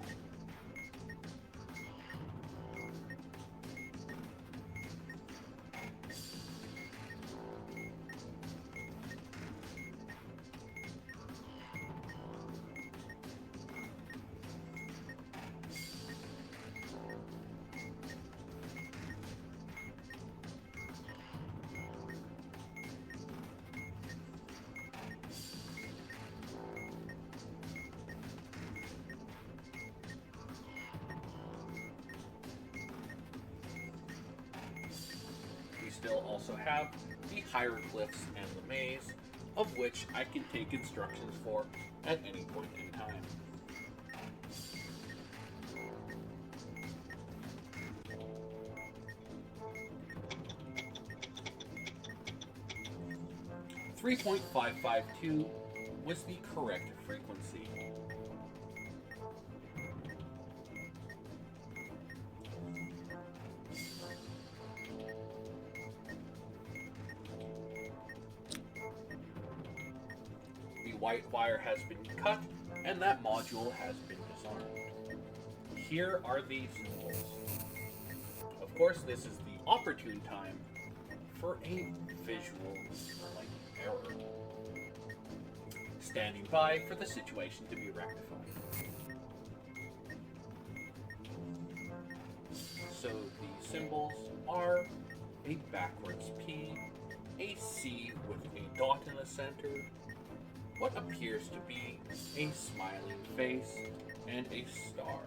Still also have the hieroglyphs and the maze, of which I can take instructions for at any point in time. .552 was the correct frequency. White wire has been cut, and that module has been disarmed. Here are the symbols. Of course, this is the opportune time for a visual error. Standing by for the situation to be rectified. So the symbols are a backwards P, a C with a dot in the center, what appears to be a smiling face, and a star.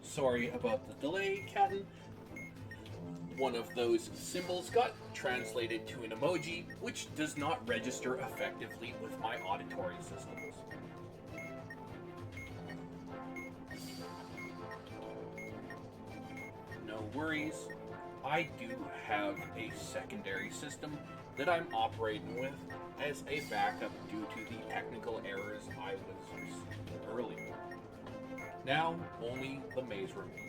Sorry about the delay, Captain. One of those symbols got translated to an emoji, which does not register effectively with my auditory systems. No worries, I do have a secondary system that I'm operating with as a backup due to the technical errors I was receiving earlier. Now, only the maze remains.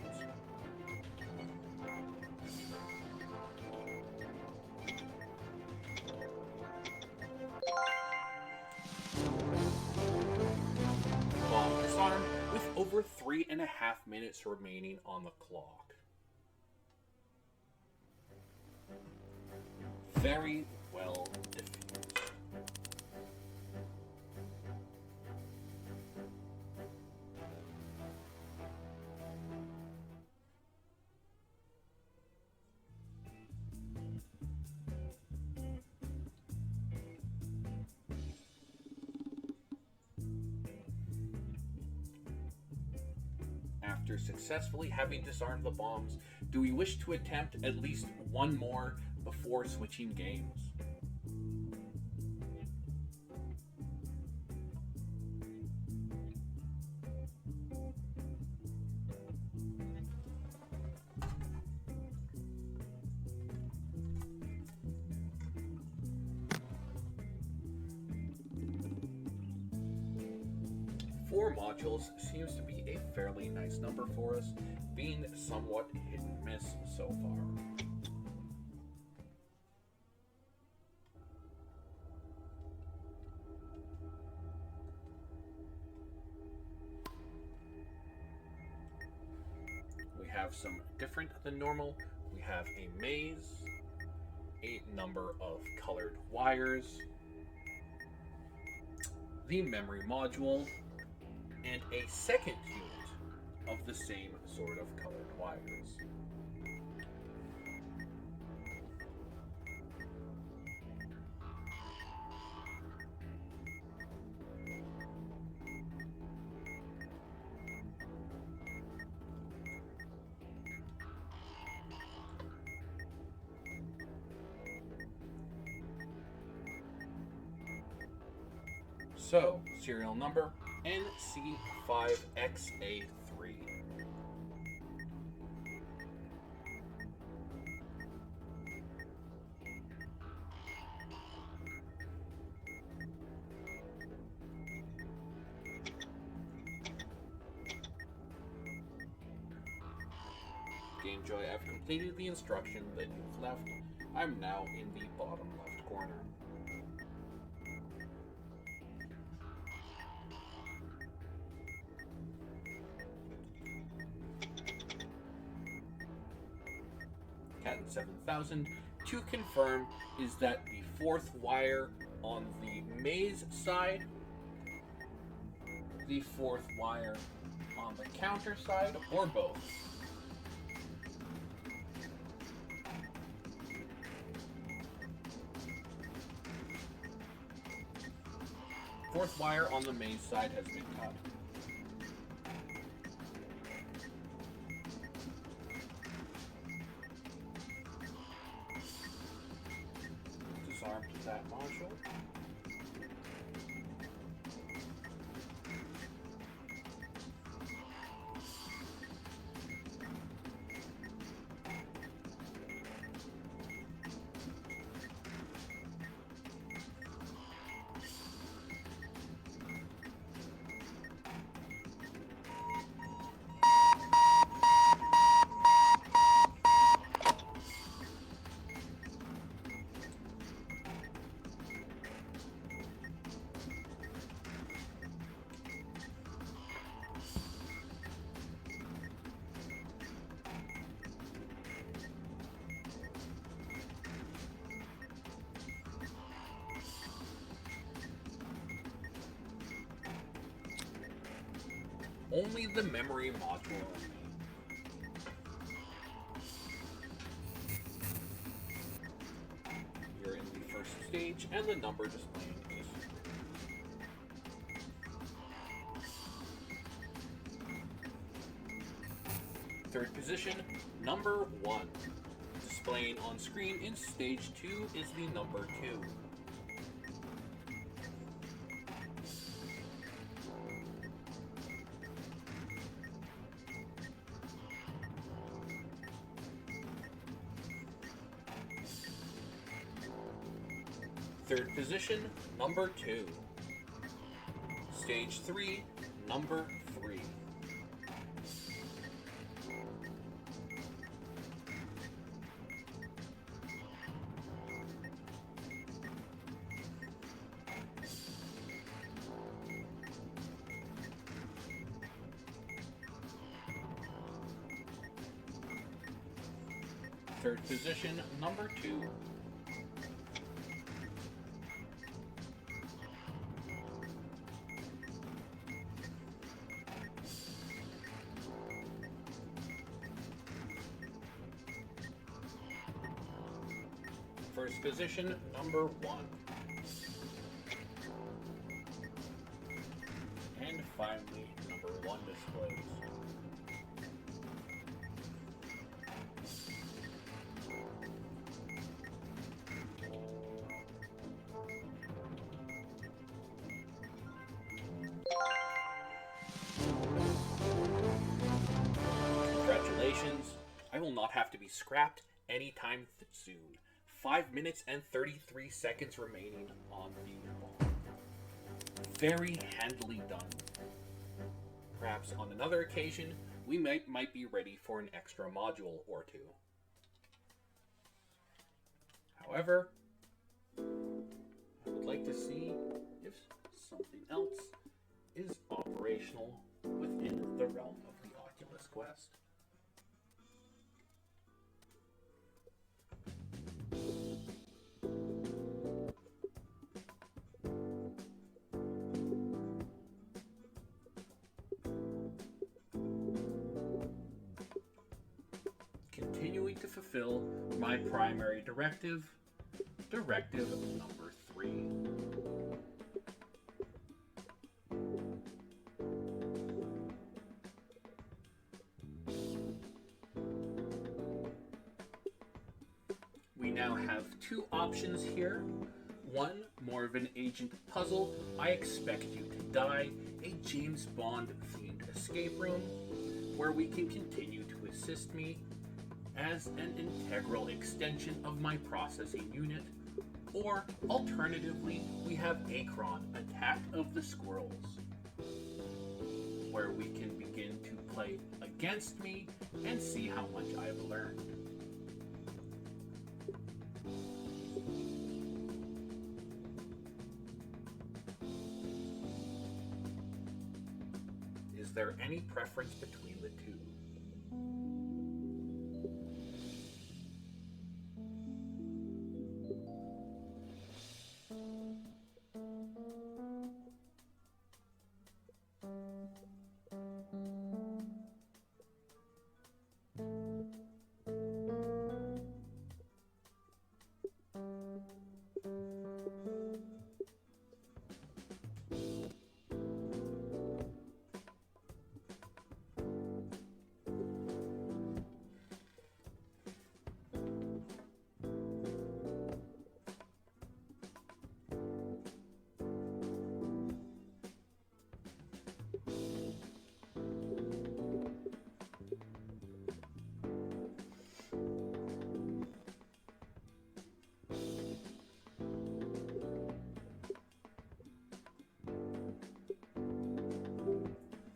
Bomb disarmed with over 3.5 minutes remaining on the clock. Very well defused. After successfully having disarmed the bombs, do we wish to attempt at least one more before switching games? Four modules seems to be a fairly nice number for us, being somewhat hit and miss so far. have some different than normal. We have a maze, a number of colored wires, the memory module, and a second unit of the same sort of colored wires. So, serial number NC5XA3. GameJoy, I've completed the instruction that you've left. I'm now in the bottom left corner. Cat 7000. To confirm, is that the fourth wire on the maze side, the fourth wire on the counter side, or both? Fourth wire on the maze side has been cut. Disarmed that module. Only the memory module remains. You're in the first stage, and the number displaying is 3. Third position, number 1. Displaying on screen in stage 2 is the number 2. Third position, number 2. Stage 3, number 3. Third position, number 2. First position, number 1. And finally, number 1 displays. Congratulations, I will not have to be scrapped anytime soon. 5 minutes and 33 seconds remaining on the ball. Very handily done. Perhaps on another occasion, we might be ready for an extra module or two. However, I would like to see if something else is operational within the realm of the Oculus Quest. continuing to fulfill my primary directive, directive number 3. We now have 2 options here. One, more of an agent puzzle, I Expect You to Die, a James Bond themed escape room, where we can continue to assist me as an integral extension of my processing unit. Or, alternatively, we have Akron, Attack of the Squirrels, where we can begin to play against me and see how much I've learned. Is there any preference between the two?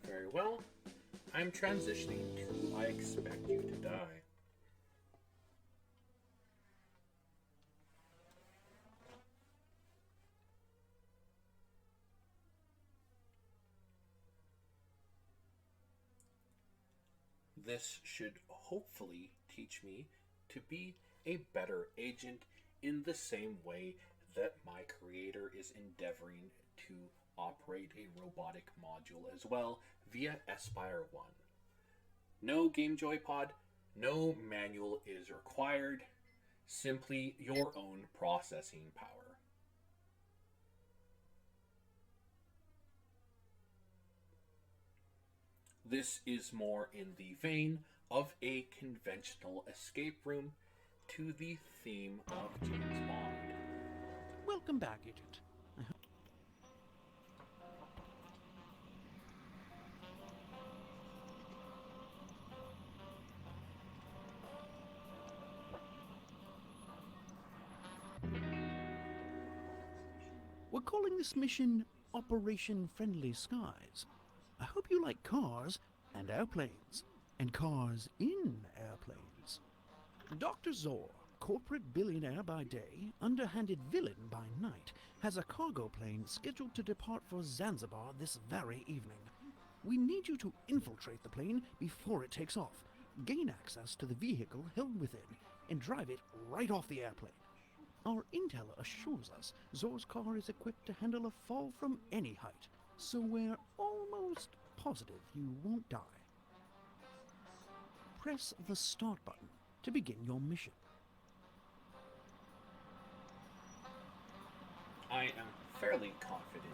Very well. I'm transitioning to I Expect You to Die. This should hopefully teach me to be a better agent in the same way that my creator is endeavoring to operate a robotic module as well via Aspire 1. No Game Joy Pod, no manual is required, simply your own processing power. This is more in the vein of a conventional escape room to the theme of James Bond. Welcome back, Agent. We're calling this mission Operation Friendly Skies. I hope you like cars and airplanes, and cars in airplanes. Dr. Zor, corporate billionaire by day, underhanded villain by night, has a cargo plane scheduled to depart for Zanzibar this very evening. We need you to infiltrate the plane before it takes off, gain access to the vehicle held within, and drive it right off the airplane. Our intel assures us Zor's car is equipped to handle a fall from any height, so we're almost positive you won't die. Press the start button to begin your mission. I am fairly confident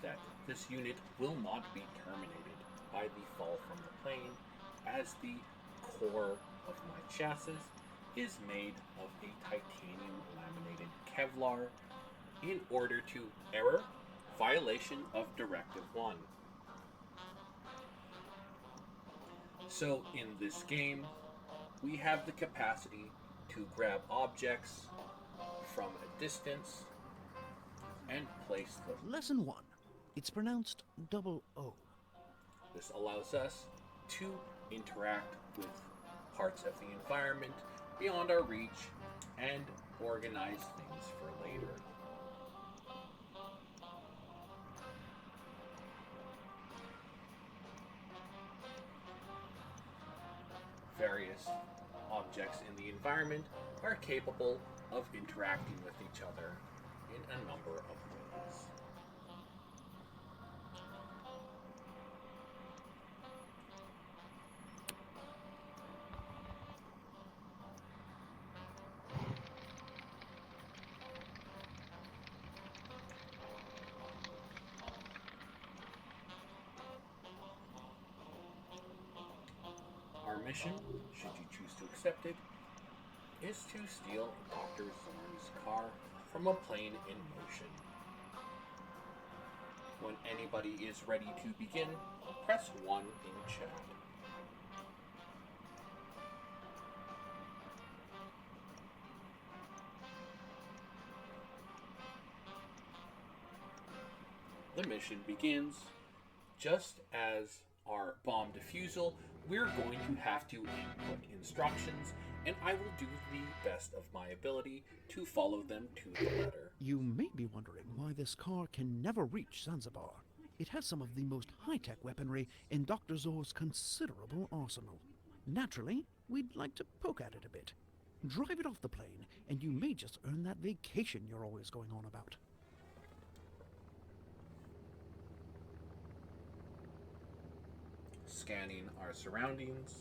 that this unit will not be terminated by the fall from the plane, as the core of my chassis is made of a titanium laminated Kevlar in order to error violation of Directive 1. So in this game, we have the capacity to grab objects from a distance and place them. Lesson 1. It's pronounced double O. This allows us to interact with parts of the environment beyond our reach and organize things for later. Various objects in the environment are capable of interacting with each other in a number of ways. Our mission, should you choose to accept it, is to steal Dr. Zorn's car from a plane in motion. When anybody is ready to begin, press 1 in chat. The mission begins. Just as our bomb defusal, we're going to have to input instructions, and I will do the best of my ability to follow them to the letter. You may be wondering why this car can never reach Zanzibar. It has some of the most high-tech weaponry in Dr. Zor's considerable arsenal. Naturally, we'd like to poke at it a bit. Drive it off the plane, and you may just earn that vacation you're always going on about. Scanning our surroundings.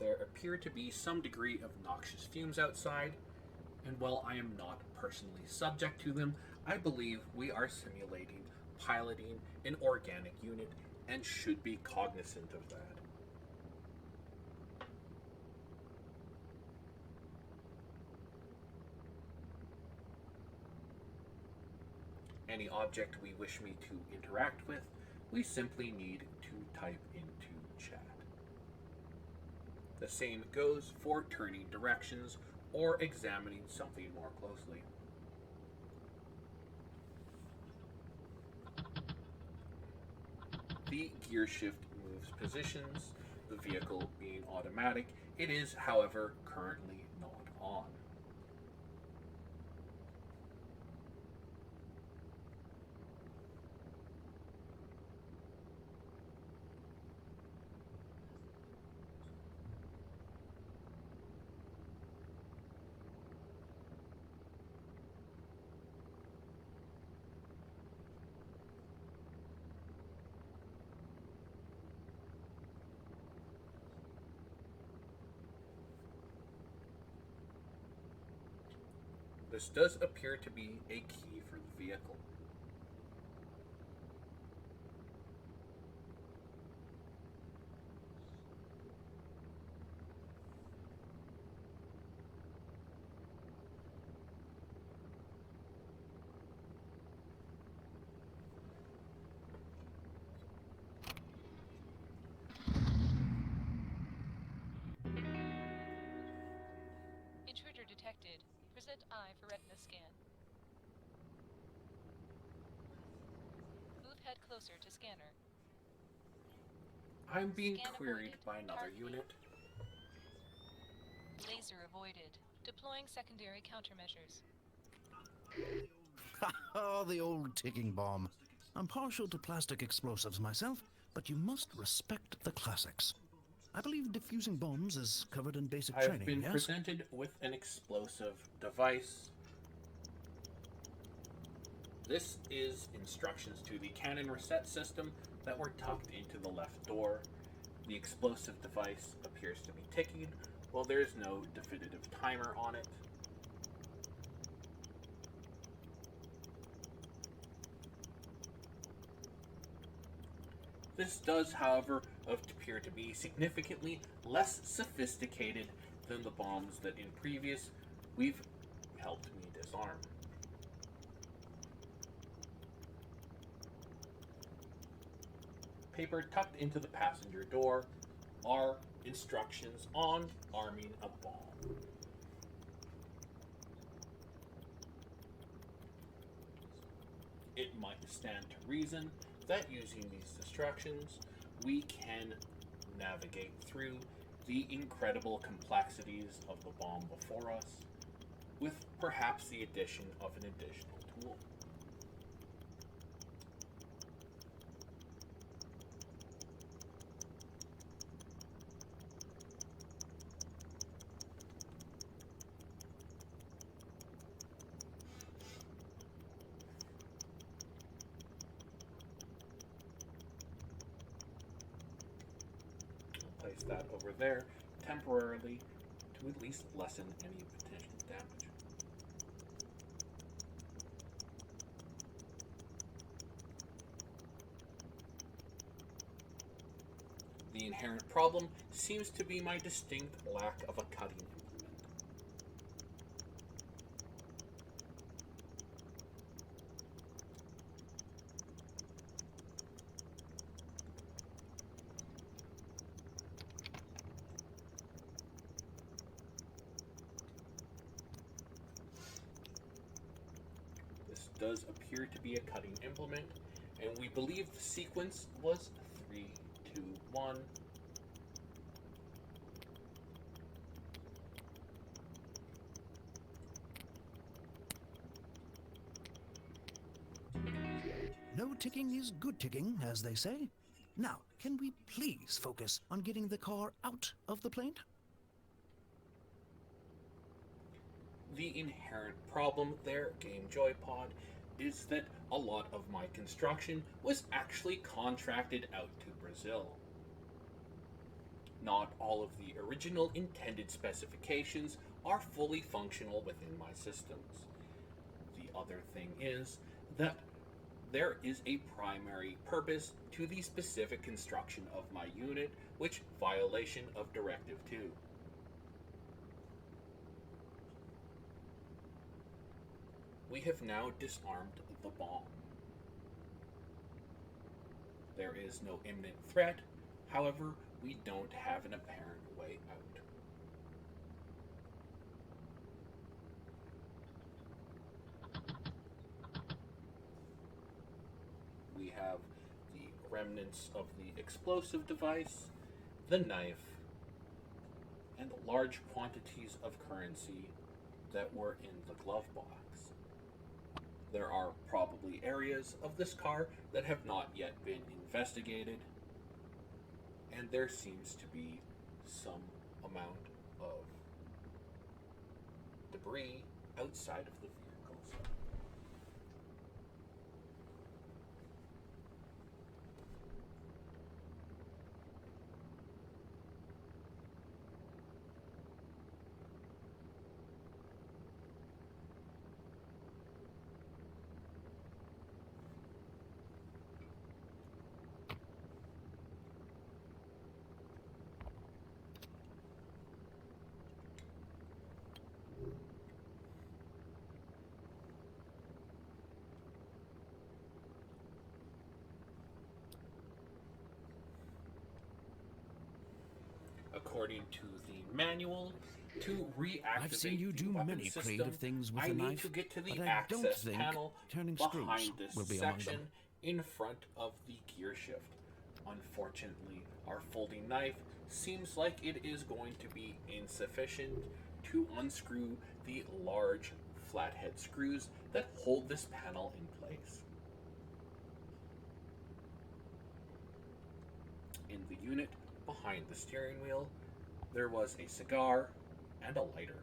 There appear to be some degree of noxious fumes outside, and while I am not personally subject to them, I believe we are simulating piloting an organic unit and should be cognizant of that. Any object we wish me to interact with, we simply need to type into chat. The same goes for turning directions or examining something more closely. The gear shift moves positions, the vehicle being automatic. It is, however, currently not on. This does appear to be a key for the vehicle. Intruder detected. Present eye for retina scan. Move head closer to scanner. I'm being Scan queried avoided. by another Target. unit. Laser avoided. Deploying secondary countermeasures. Oh, the old ticking bomb. I'm partial to plastic explosives myself, but you must respect the classics. I believe defusing bombs is covered in basic I have training, been yes? presented with an explosive device. This is instructions to the cannon reset system that were tucked into the left door. The explosive device appears to be ticking, while there is no definitive timer on it. This does, however, appear to be significantly less sophisticated than the bombs that in previous we've helped me disarm. Paper tucked into the passenger door are instructions on arming a bomb. It might stand to reason that using these instructions, we can navigate through the incredible complexities of the bomb before us, with perhaps the addition of an additional tool. Place that over there temporarily to to at least lessen any potential damage. The inherent problem seems to be my distinct lack of a cutting implement. This does appear to be a cutting implement, and we believe the sequence was 3, 2, 1. No ticking is good ticking, as they say. Now, can we please focus on getting the car out of the plane? The inherent problem there, Game Joy Pod, is that a lot of my construction was actually contracted out to Brazil. Not all of the original intended specifications are fully functional within my systems. The other thing is that there is a primary purpose to the specific construction of my unit, which violation of Directive 2. We have now disarmed the bomb. There is no imminent threat, however, we don't have an apparent way out. We have the remnants of the explosive device, the knife, and large quantities of currency that were in the glove box. There are probably areas of this car that have not yet been investigated, and there seems to be some amount of debris outside of the vehicles. According to the manual, to reactivate I've seen you the do weapon many system, creative things with I a need knife, to get to the but I don't access think panel turning behind screws this will be among section them. in front of the gear shift. Unfortunately, our folding knife seems like it is going to be insufficient to unscrew the large flathead screws that hold this panel in place. In the unit behind the steering wheel, there was a cigar and a lighter.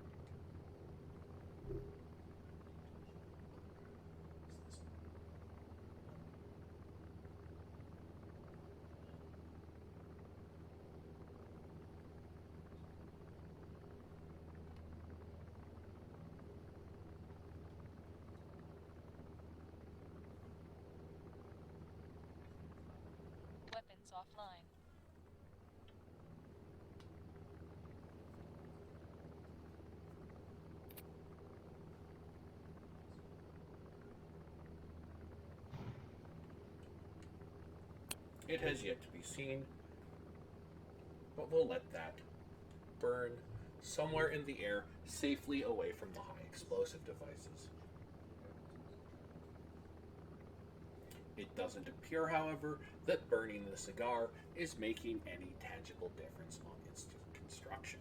Weapons offline. It has yet to be seen, but we'll let that burn somewhere in the air, safely away from the high explosive devices. It doesn't appear, however, that burning the cigar is making any tangible difference on its construction.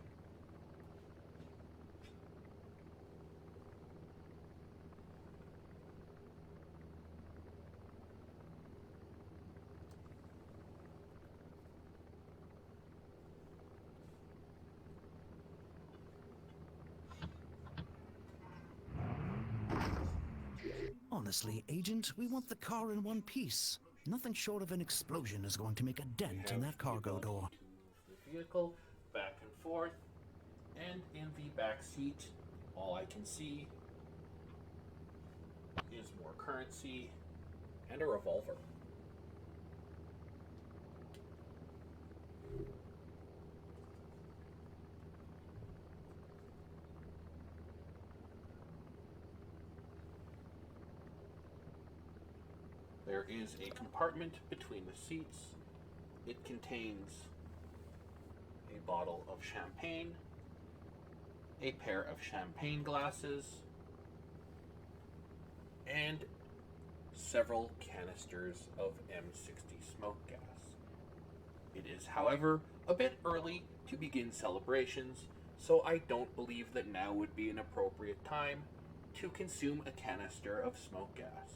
Honestly, Agent, we want the car in one piece. Nothing short of an explosion is going to make a dent in that cargo door. The vehicle back and forth, And in the back seat, all I can see is more currency and a revolver. There is a compartment between the seats. It contains a bottle of champagne, a pair of champagne glasses, and several canisters of M60 smoke gas. It is, however, a bit early to begin celebrations, so I don't believe that now would be an appropriate time to consume a canister of smoke gas.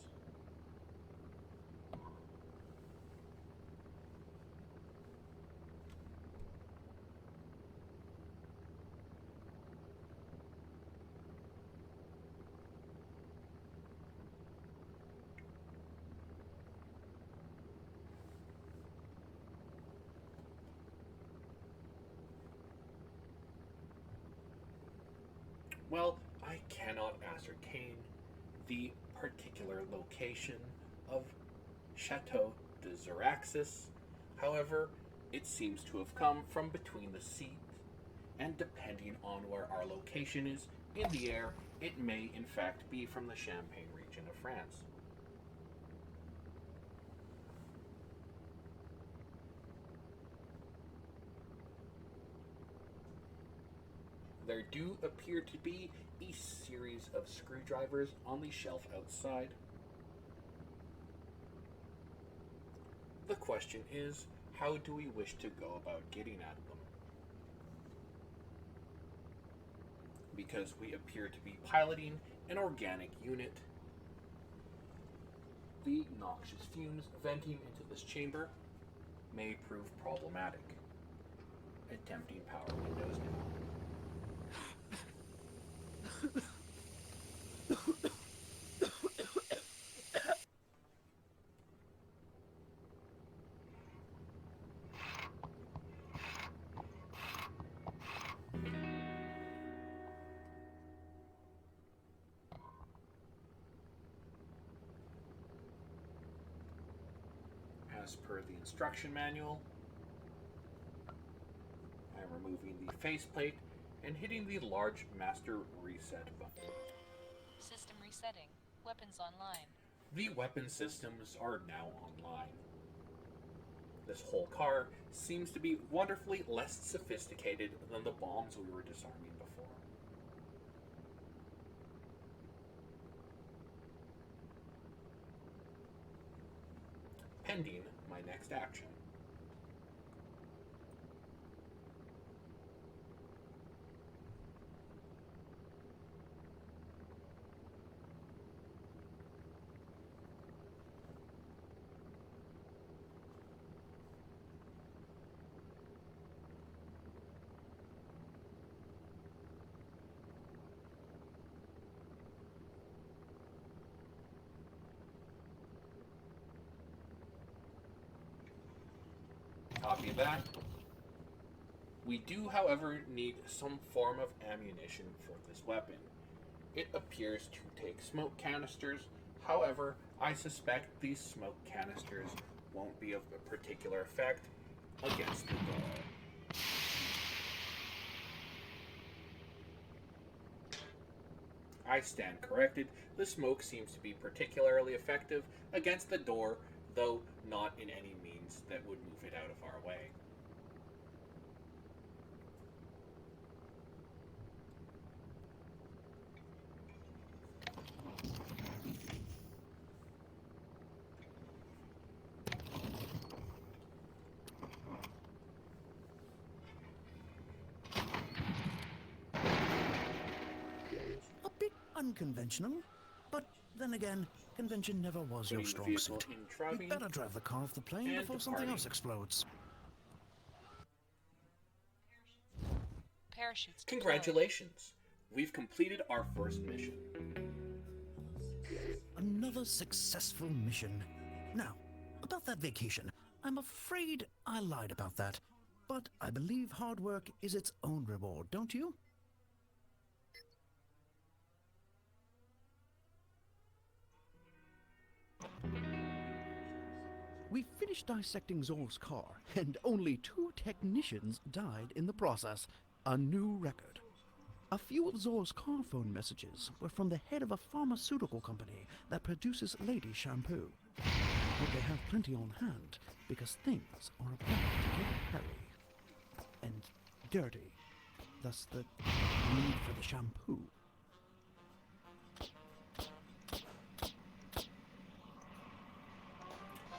Well, I cannot ascertain the particular location of Chateau de Zaraxis. However, it seems to have come from between the seat, and depending on where our location is in the air, it may in fact be from the Champagne region of France. There do appear to be a series of screwdrivers on the shelf outside. The question is, how do we wish to go about getting at them? Because we appear to be piloting an organic unit, the noxious fumes venting into this chamber may prove problematic. Attempting power windows now. As per the instruction manual, I'm removing the faceplate and hitting the large master reset button. System resetting. Weapons online. The weapon systems are now online. This whole car seems to be wonderfully less sophisticated than the bombs we were disarming before. Pending my next action. Copy that. We do, however, need some form of ammunition for this weapon. It appears to take smoke canisters. However, I suspect these smoke canisters won't be of a particular effect against the door. I stand corrected. The smoke seems to be particularly effective against the door, though not in any means that would move it out of our way. A bit unconventional, but then again, convention never was your Putting the strong vehicle suit. in You'd driving better drive the car off the plane and before something departing. else explodes. Parachutes deployed. Congratulations! We've completed our first mission. Another successful mission. Now, about that vacation, I'm afraid I lied about that. But I believe hard work is its own reward, don't you? We finished dissecting Zor's car, and only 2 technicians died in the process. A new record. A few of Zor's car phone messages were from the head of a pharmaceutical company that produces lady shampoo. But they have plenty on hand, because things are about to get hairy and dirty. Thus the need for the shampoo.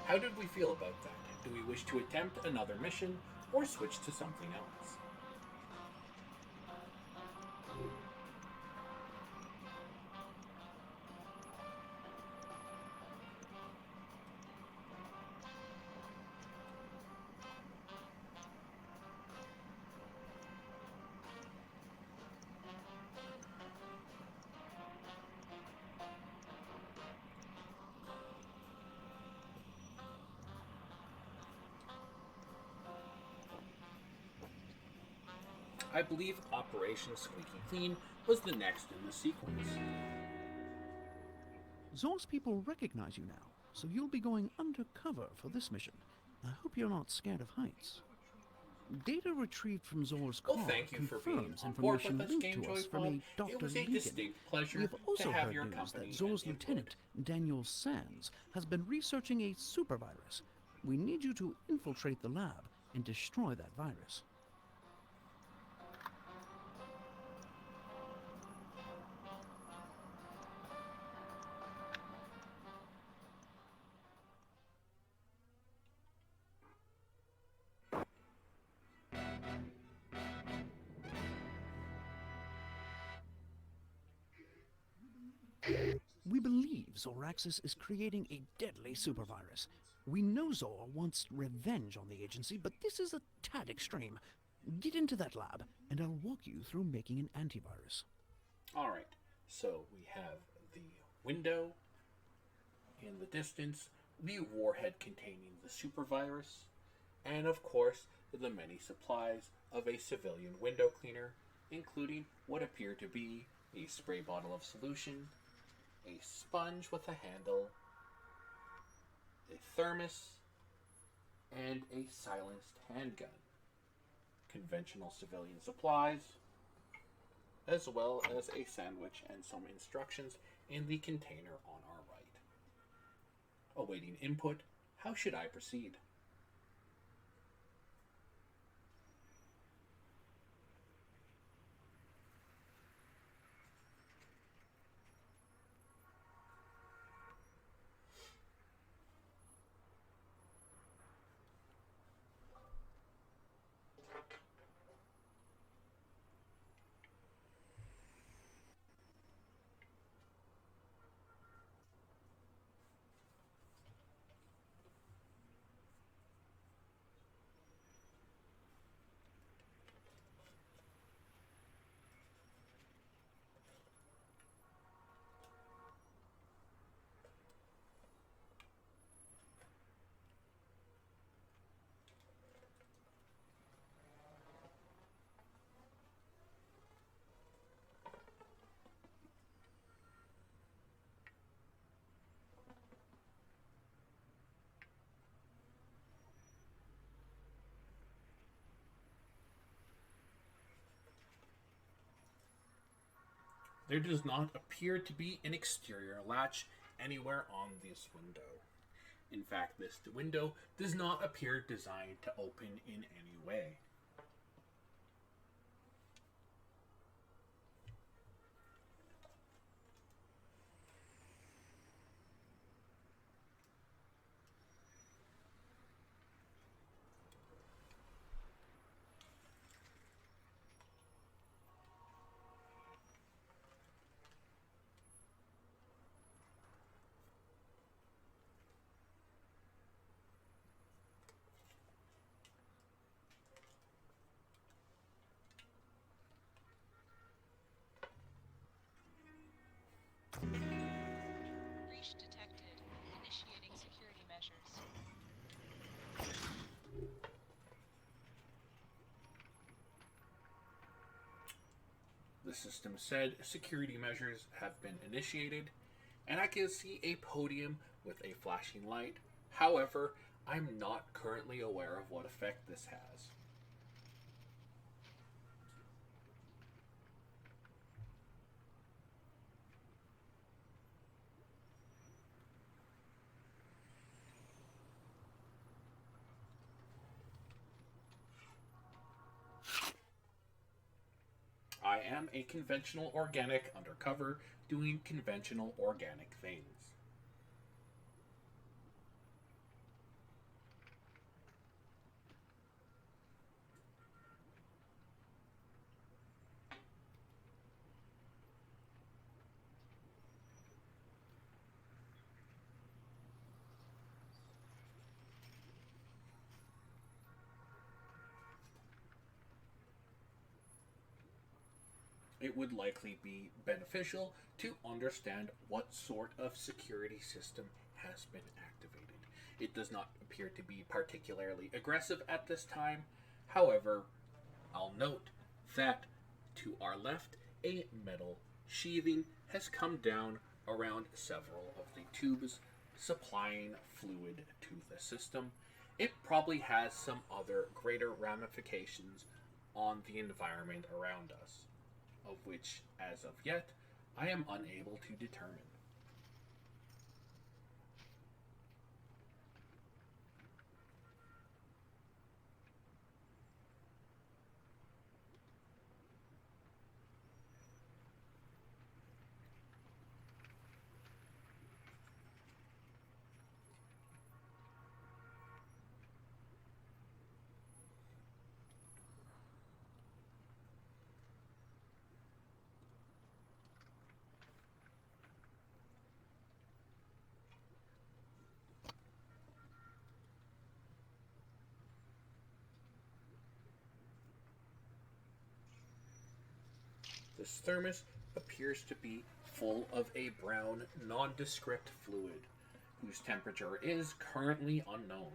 How did we feel about that? Do we wish to attempt another mission or switch to something else? I believe Operation Squeaky Clean was the next in the sequence. Zor's people recognize you now, so you'll be going undercover for this mission. I hope you're not scared of heights. Data retrieved from Zor's car Well, thank you for being confirms on board information with us, linked Game to Joy us from Pod. a Dr. It was a Legan. distinct pleasure We have also to have heard your news company that Zor's and input. lieutenant, Daniel Sands, has been researching a supervirus. We need you to infiltrate the lab and destroy that virus. We believe Zoraxis is creating a deadly supervirus. We know Zor wants revenge on the agency, but this is a tad extreme. Get into that lab, and I'll walk you through making an antivirus. Alright, so we have the window in the distance, the warhead containing the supervirus, and of course the many supplies of a civilian window cleaner, including what appear to be a spray bottle of solution, a sponge with a handle, a thermos, and a silenced handgun. Conventional civilian supplies, as well as a sandwich and some instructions in the container on our right. Awaiting input, how should I proceed? There does not appear to be an exterior latch anywhere on this window. In fact, this window does not appear designed to open in any way. Breach detected. Initiating security measures. The system said security measures have been initiated, and I can see a podium with a flashing light. However, I'm not currently aware of what effect this has. I am a conventional organic undercover doing conventional organic things. It would likely be beneficial to understand what sort of security system has been activated. It does not appear to be particularly aggressive at this time. However, I'll note that to our left, a metal sheathing has come down around several of the tubes supplying fluid to the system. It probably has some other greater ramifications on the environment around us, of which, as of yet, I am unable to determine. This thermos appears to be full of a brown, nondescript fluid, whose temperature is currently unknown.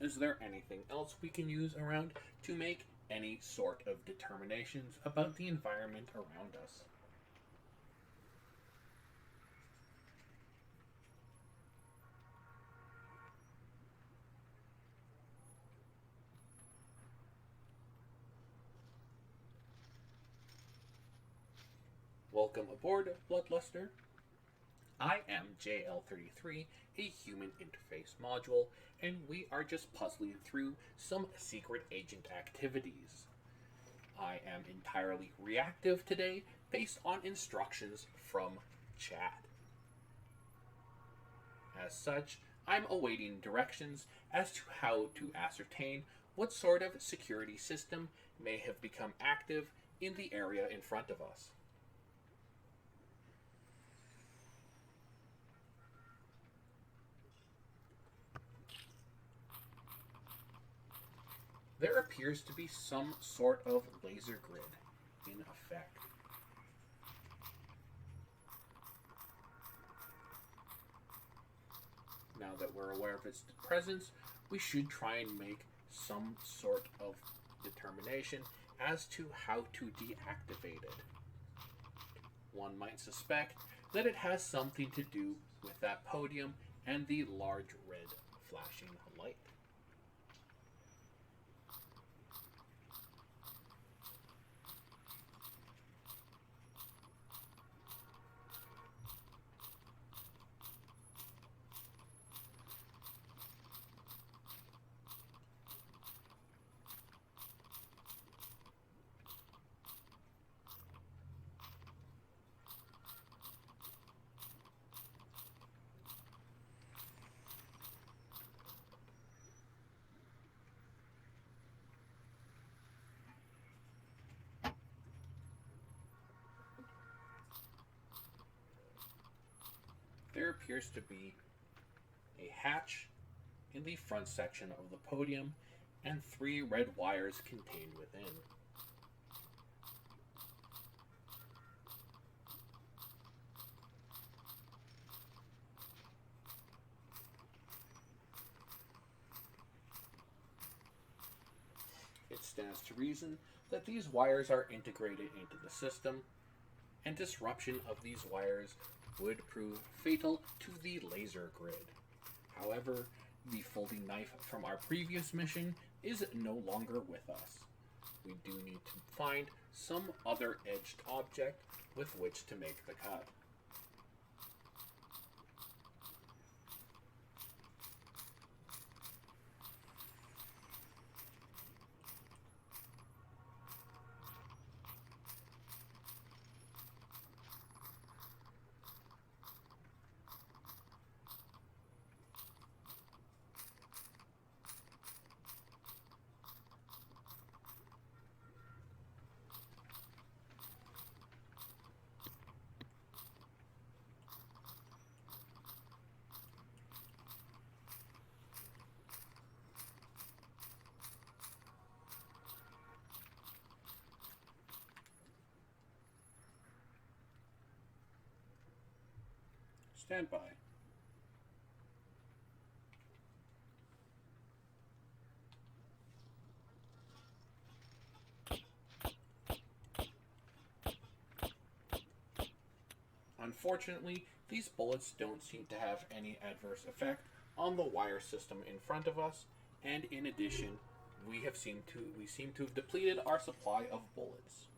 Is there anything else we can use around to make any sort of determinations about the environment around us? Welcome aboard, Bloodluster. I am JL-33, a human interface module, and we are just puzzling through some secret agent activities. I am entirely reactive today, based on instructions from chat. As such, I'm awaiting directions as to how to ascertain what sort of security system may have become active in the area in front of us. There appears to be some sort of laser grid in effect. Now that we're aware of its presence, we should try and make some sort of determination as to how to deactivate it. One might suspect that it has something to do with that podium and the large red flashing light. There appears to be a hatch in the front section of the podium and 3 red wires contained within. stands to reason that these wires are integrated into the system, and disruption of these wires would prove fatal to the laser grid. However, the folding knife from our previous mission is no longer with us. We do need to find some other edged object with which to make the cut. Stand by. Unfortunately, these bullets don't seem to have any adverse effect on the wire system in front of us, and in addition, we seem to have depleted our supply of bullets.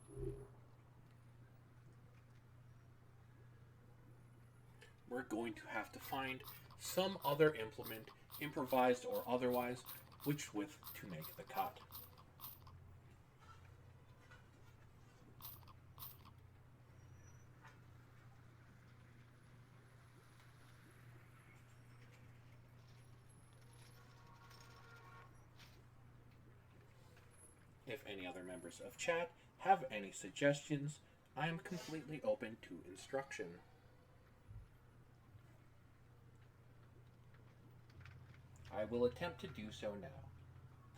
We're going to have to find some other implement, improvised or otherwise, with to make the cut. If any other members of chat have any suggestions, I am completely open to instruction. I will attempt to do so now.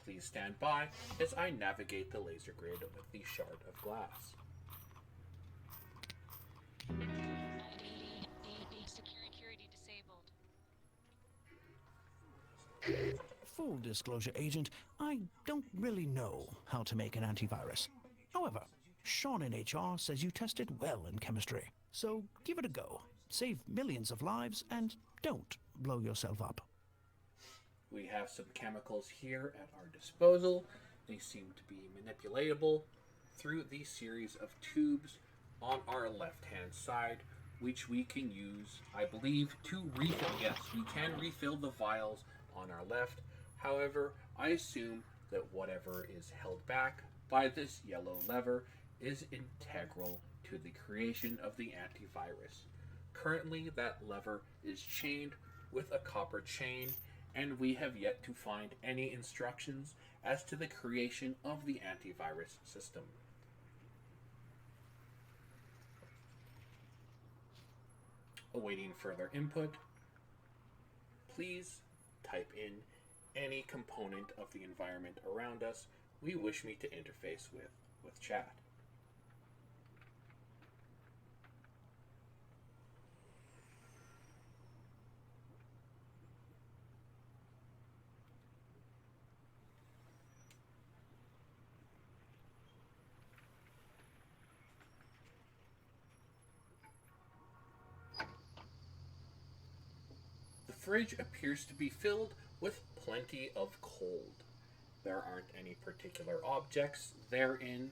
Please stand by as I navigate the laser grid with the shard of glass. Security disabled. Full disclosure, Agent, I don't really know how to make an antivirus. However, Sean in HR says you tested well in chemistry, so give it a go. Save millions of lives and don't blow yourself up. We have some chemicals here at our disposal. They seem to be manipulatable through the series of tubes on our left-hand side, which we can use, I believe, to refill. Yes, we can refill the vials on our left. However, I assume that whatever is held back by this yellow lever is integral to the creation of the antivirus. Currently, that lever is chained with a copper chain, and we have yet to find any instructions as to the creation of the antivirus system. Awaiting further input, please type in any component of the environment around us we wish me to interface with chat. The fridge appears to be filled with plenty of cold. There aren't any particular objects therein.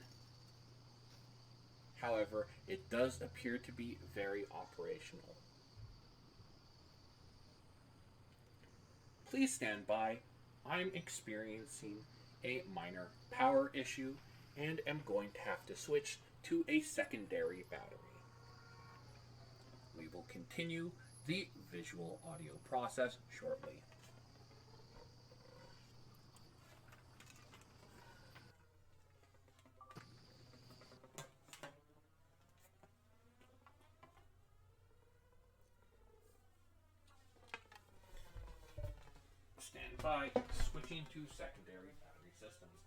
However, it does appear to be very operational. Please stand by. I'm experiencing a minor power issue and am going to have to switch to a secondary battery. We will continue the visual audio process shortly. Stand by, switching to secondary battery systems.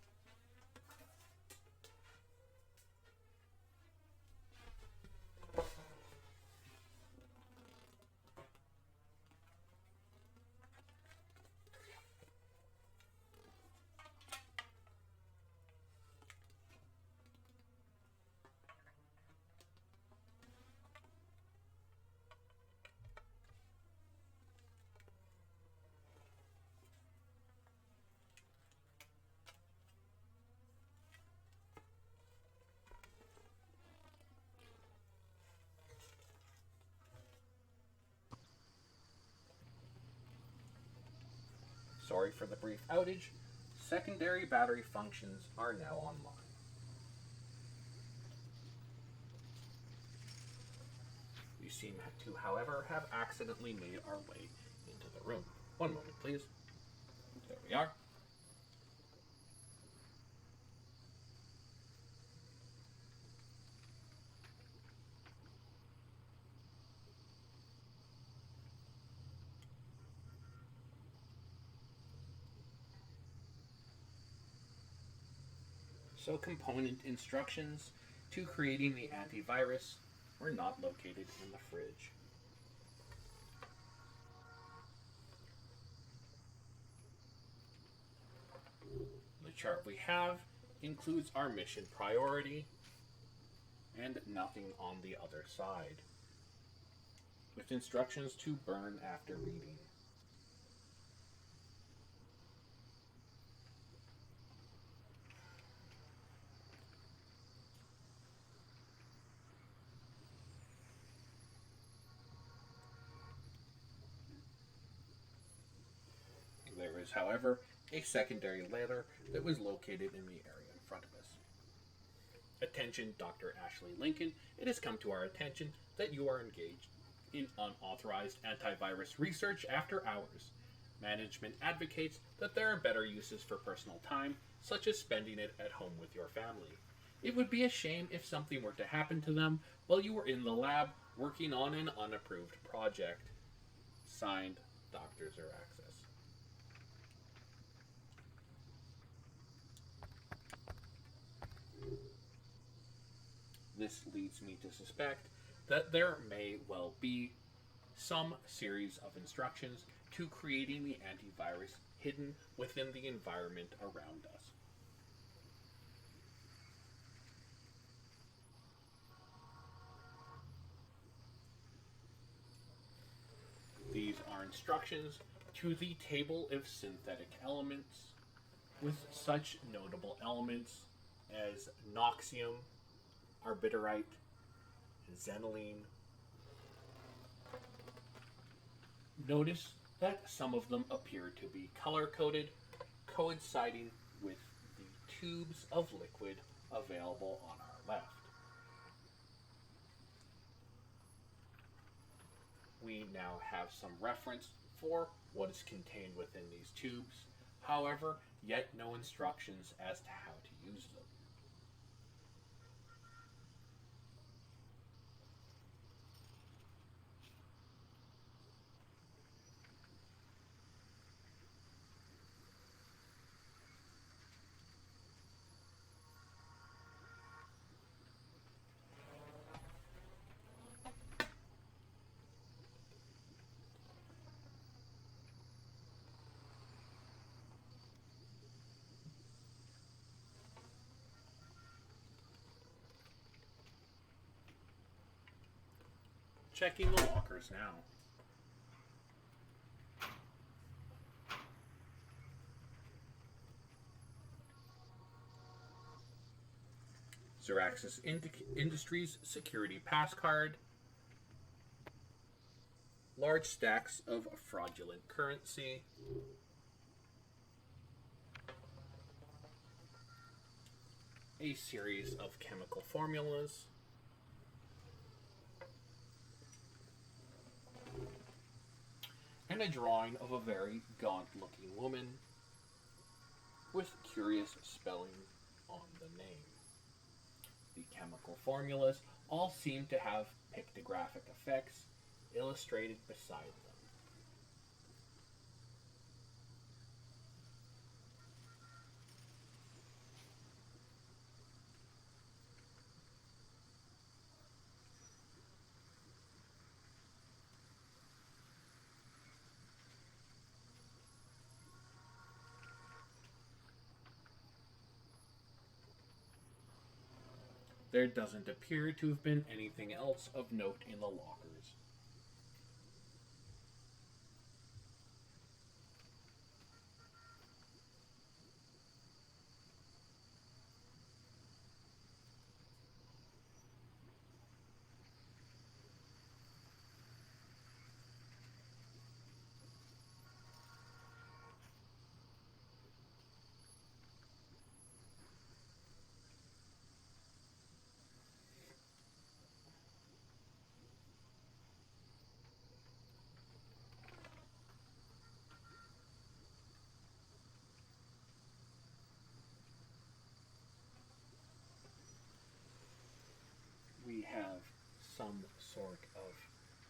Sorry for the brief outage. Secondary battery functions are now online. We seem to, however, have accidentally made our way into the room. One moment, please. There we are. So component instructions to creating the antivirus were not located in the fridge. The chart we have includes our mission priority and nothing on the other side, with instructions to burn after reading. There is, however, a secondary ladder that was located in the area in front of us. Attention, Dr. Ashley Lincoln. It has come to our attention that you are engaged in unauthorized antivirus research after hours. Management advocates that there are better uses for personal time, such as spending it at home with your family. It would be a shame if something were to happen to them while you were in the lab working on an unapproved project. Signed, Dr. Zeraxis. This leads me to suspect that there may well be some series of instructions to creating the antivirus hidden within the environment around us. These are instructions to the table of synthetic elements, with such notable elements as noxium, arbiterite, xenylene. Notice that some of them appear to be color-coded, coinciding with the tubes of liquid available on our left. We now have some reference for what is contained within these tubes, however, yet no instructions as to how to use them. Checking the lockers now. Zeraxis Industries security pass card. Large stacks of fraudulent currency. A series of chemical formulas. And a drawing of a very gaunt-looking woman with curious spelling on the name. The chemical formulas all seem to have pictographic effects illustrated beside them. There doesn't appear to have been anything else of note in the lockers.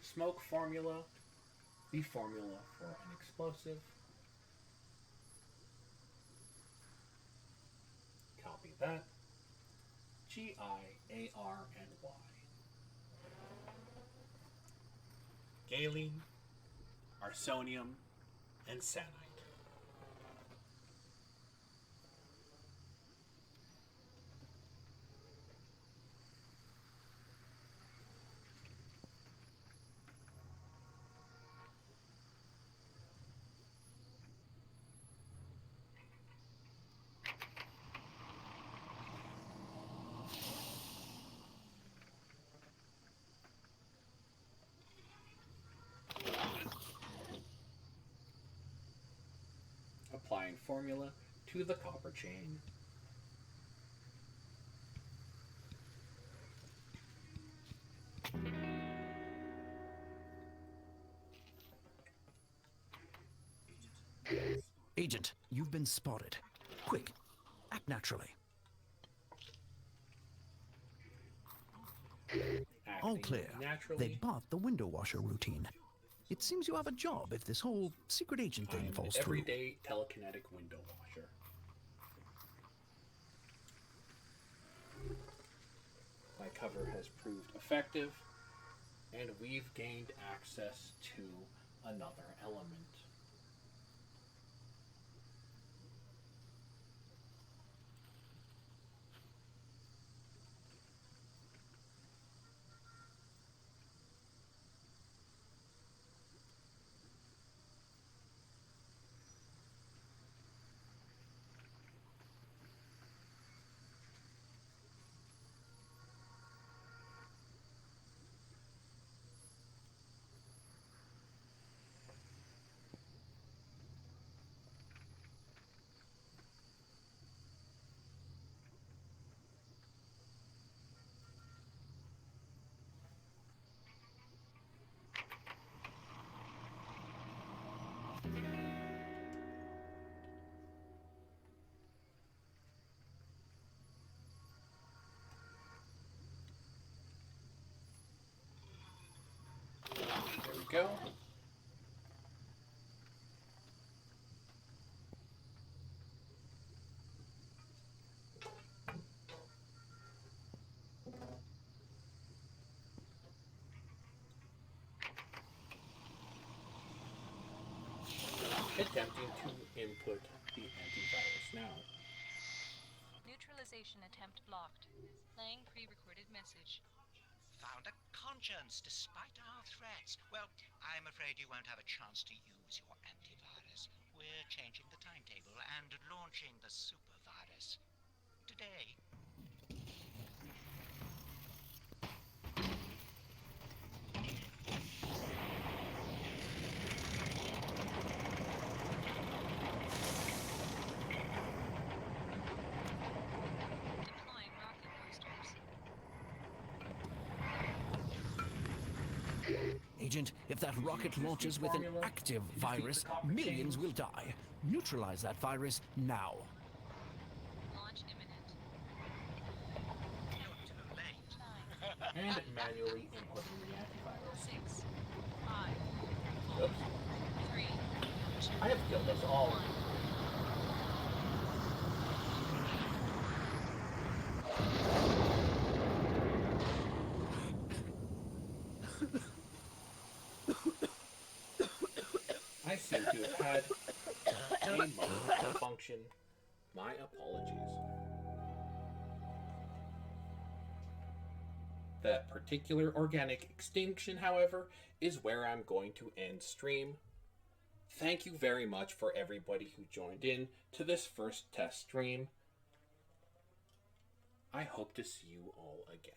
Smoke formula, the formula for an explosive. Copy that. GIARNY. Galene, arsonium, and sanite. Applying formula to the copper chain. Agent, you've been spotted. Quick, act naturally. All Acting clear. naturally. They bought the window washer routine. It seems you have a job if this whole secret agent thing I'm an falls through. everyday telekinetic window washer. My cover has proved effective, and we've gained access to another element. There we go. Attempting to input the antivirus now. Neutralization attempt blocked. Playing pre-recorded message. Found a conscience despite our threats. Well, I'm afraid you won't have a chance to use your antivirus. We're changing the timetable and launching the super virus today. Deploying rocket boosters. Agent, if that rocket launches with an active virus, millions will die. Neutralize that virus now. Launch imminent. You're too late. 9, And manually inputting the antivirus. 6, 5, 4, Oops. 3, 2, I have killed us all. 1. I seem to have had a malfunction. My apologies. That particular organic extinction, however, is where I'm going to end stream. Thank you very much for everybody who joined in to this first test stream. I hope to see you all again.